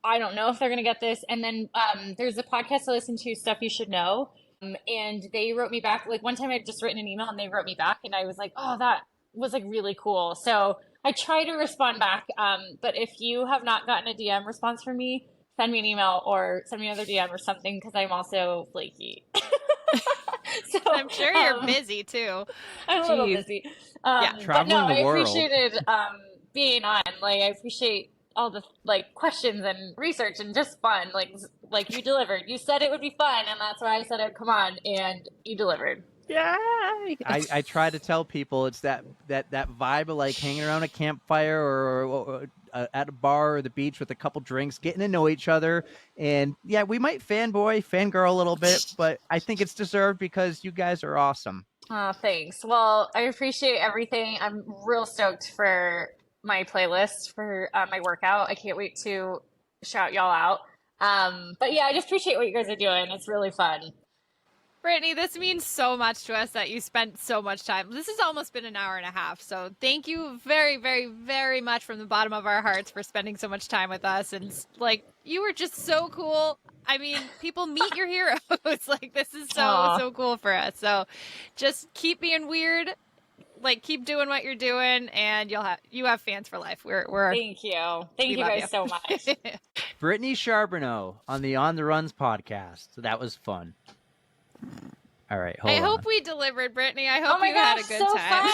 [SPEAKER 2] I don't know if they're gonna get this. And then there's a podcast I listen to, Stuff You Should Know, and they wrote me back. Like one time I'd just written an email and they wrote me back, and I was like, oh, that was like really cool. So I try to respond back. But if you have not gotten a DM response from me, send me an email or send me another DM or something, because I'm also flaky. So
[SPEAKER 3] I'm sure you're busy too.
[SPEAKER 2] I'm a little busy.
[SPEAKER 3] Yeah,
[SPEAKER 2] but no,
[SPEAKER 1] traveling the
[SPEAKER 2] I
[SPEAKER 1] world.
[SPEAKER 2] appreciated being on. Like, I appreciate all the like questions and research and just fun. Like you delivered. You said it would be fun, and that's why I said I'd come on, and you delivered.
[SPEAKER 3] Yeah.
[SPEAKER 1] I try to tell people it's that vibe of like hanging around a campfire or at a bar or the beach with a couple drinks, getting to know each other. And yeah, we might fangirl a little bit, but I think it's deserved because you guys are awesome.
[SPEAKER 2] Oh, thanks. Well, I appreciate everything. I'm real stoked for my playlist for my workout. I can't wait to shout y'all out. But yeah, I just appreciate what you guys are doing. It's really fun.
[SPEAKER 3] Brittany, this means so much to us that you spent so much time. This has almost been an hour and a half. So thank you very, very, very much from the bottom of our hearts for spending so much time with us. And like, you were just so cool. I mean, people meet your heroes. Like, this is so cool for us. So just keep being weird. Like, keep doing what you're doing, and you have fans for life. We're
[SPEAKER 2] Thank you. Thank you guys so much.
[SPEAKER 1] Brittany Charboneau on the On the Runs podcast. So that was fun. All right.
[SPEAKER 3] I hope we delivered, Brittany. I hope
[SPEAKER 2] Oh my
[SPEAKER 3] you had
[SPEAKER 2] gosh,
[SPEAKER 3] a good
[SPEAKER 2] so
[SPEAKER 3] time.
[SPEAKER 2] fun.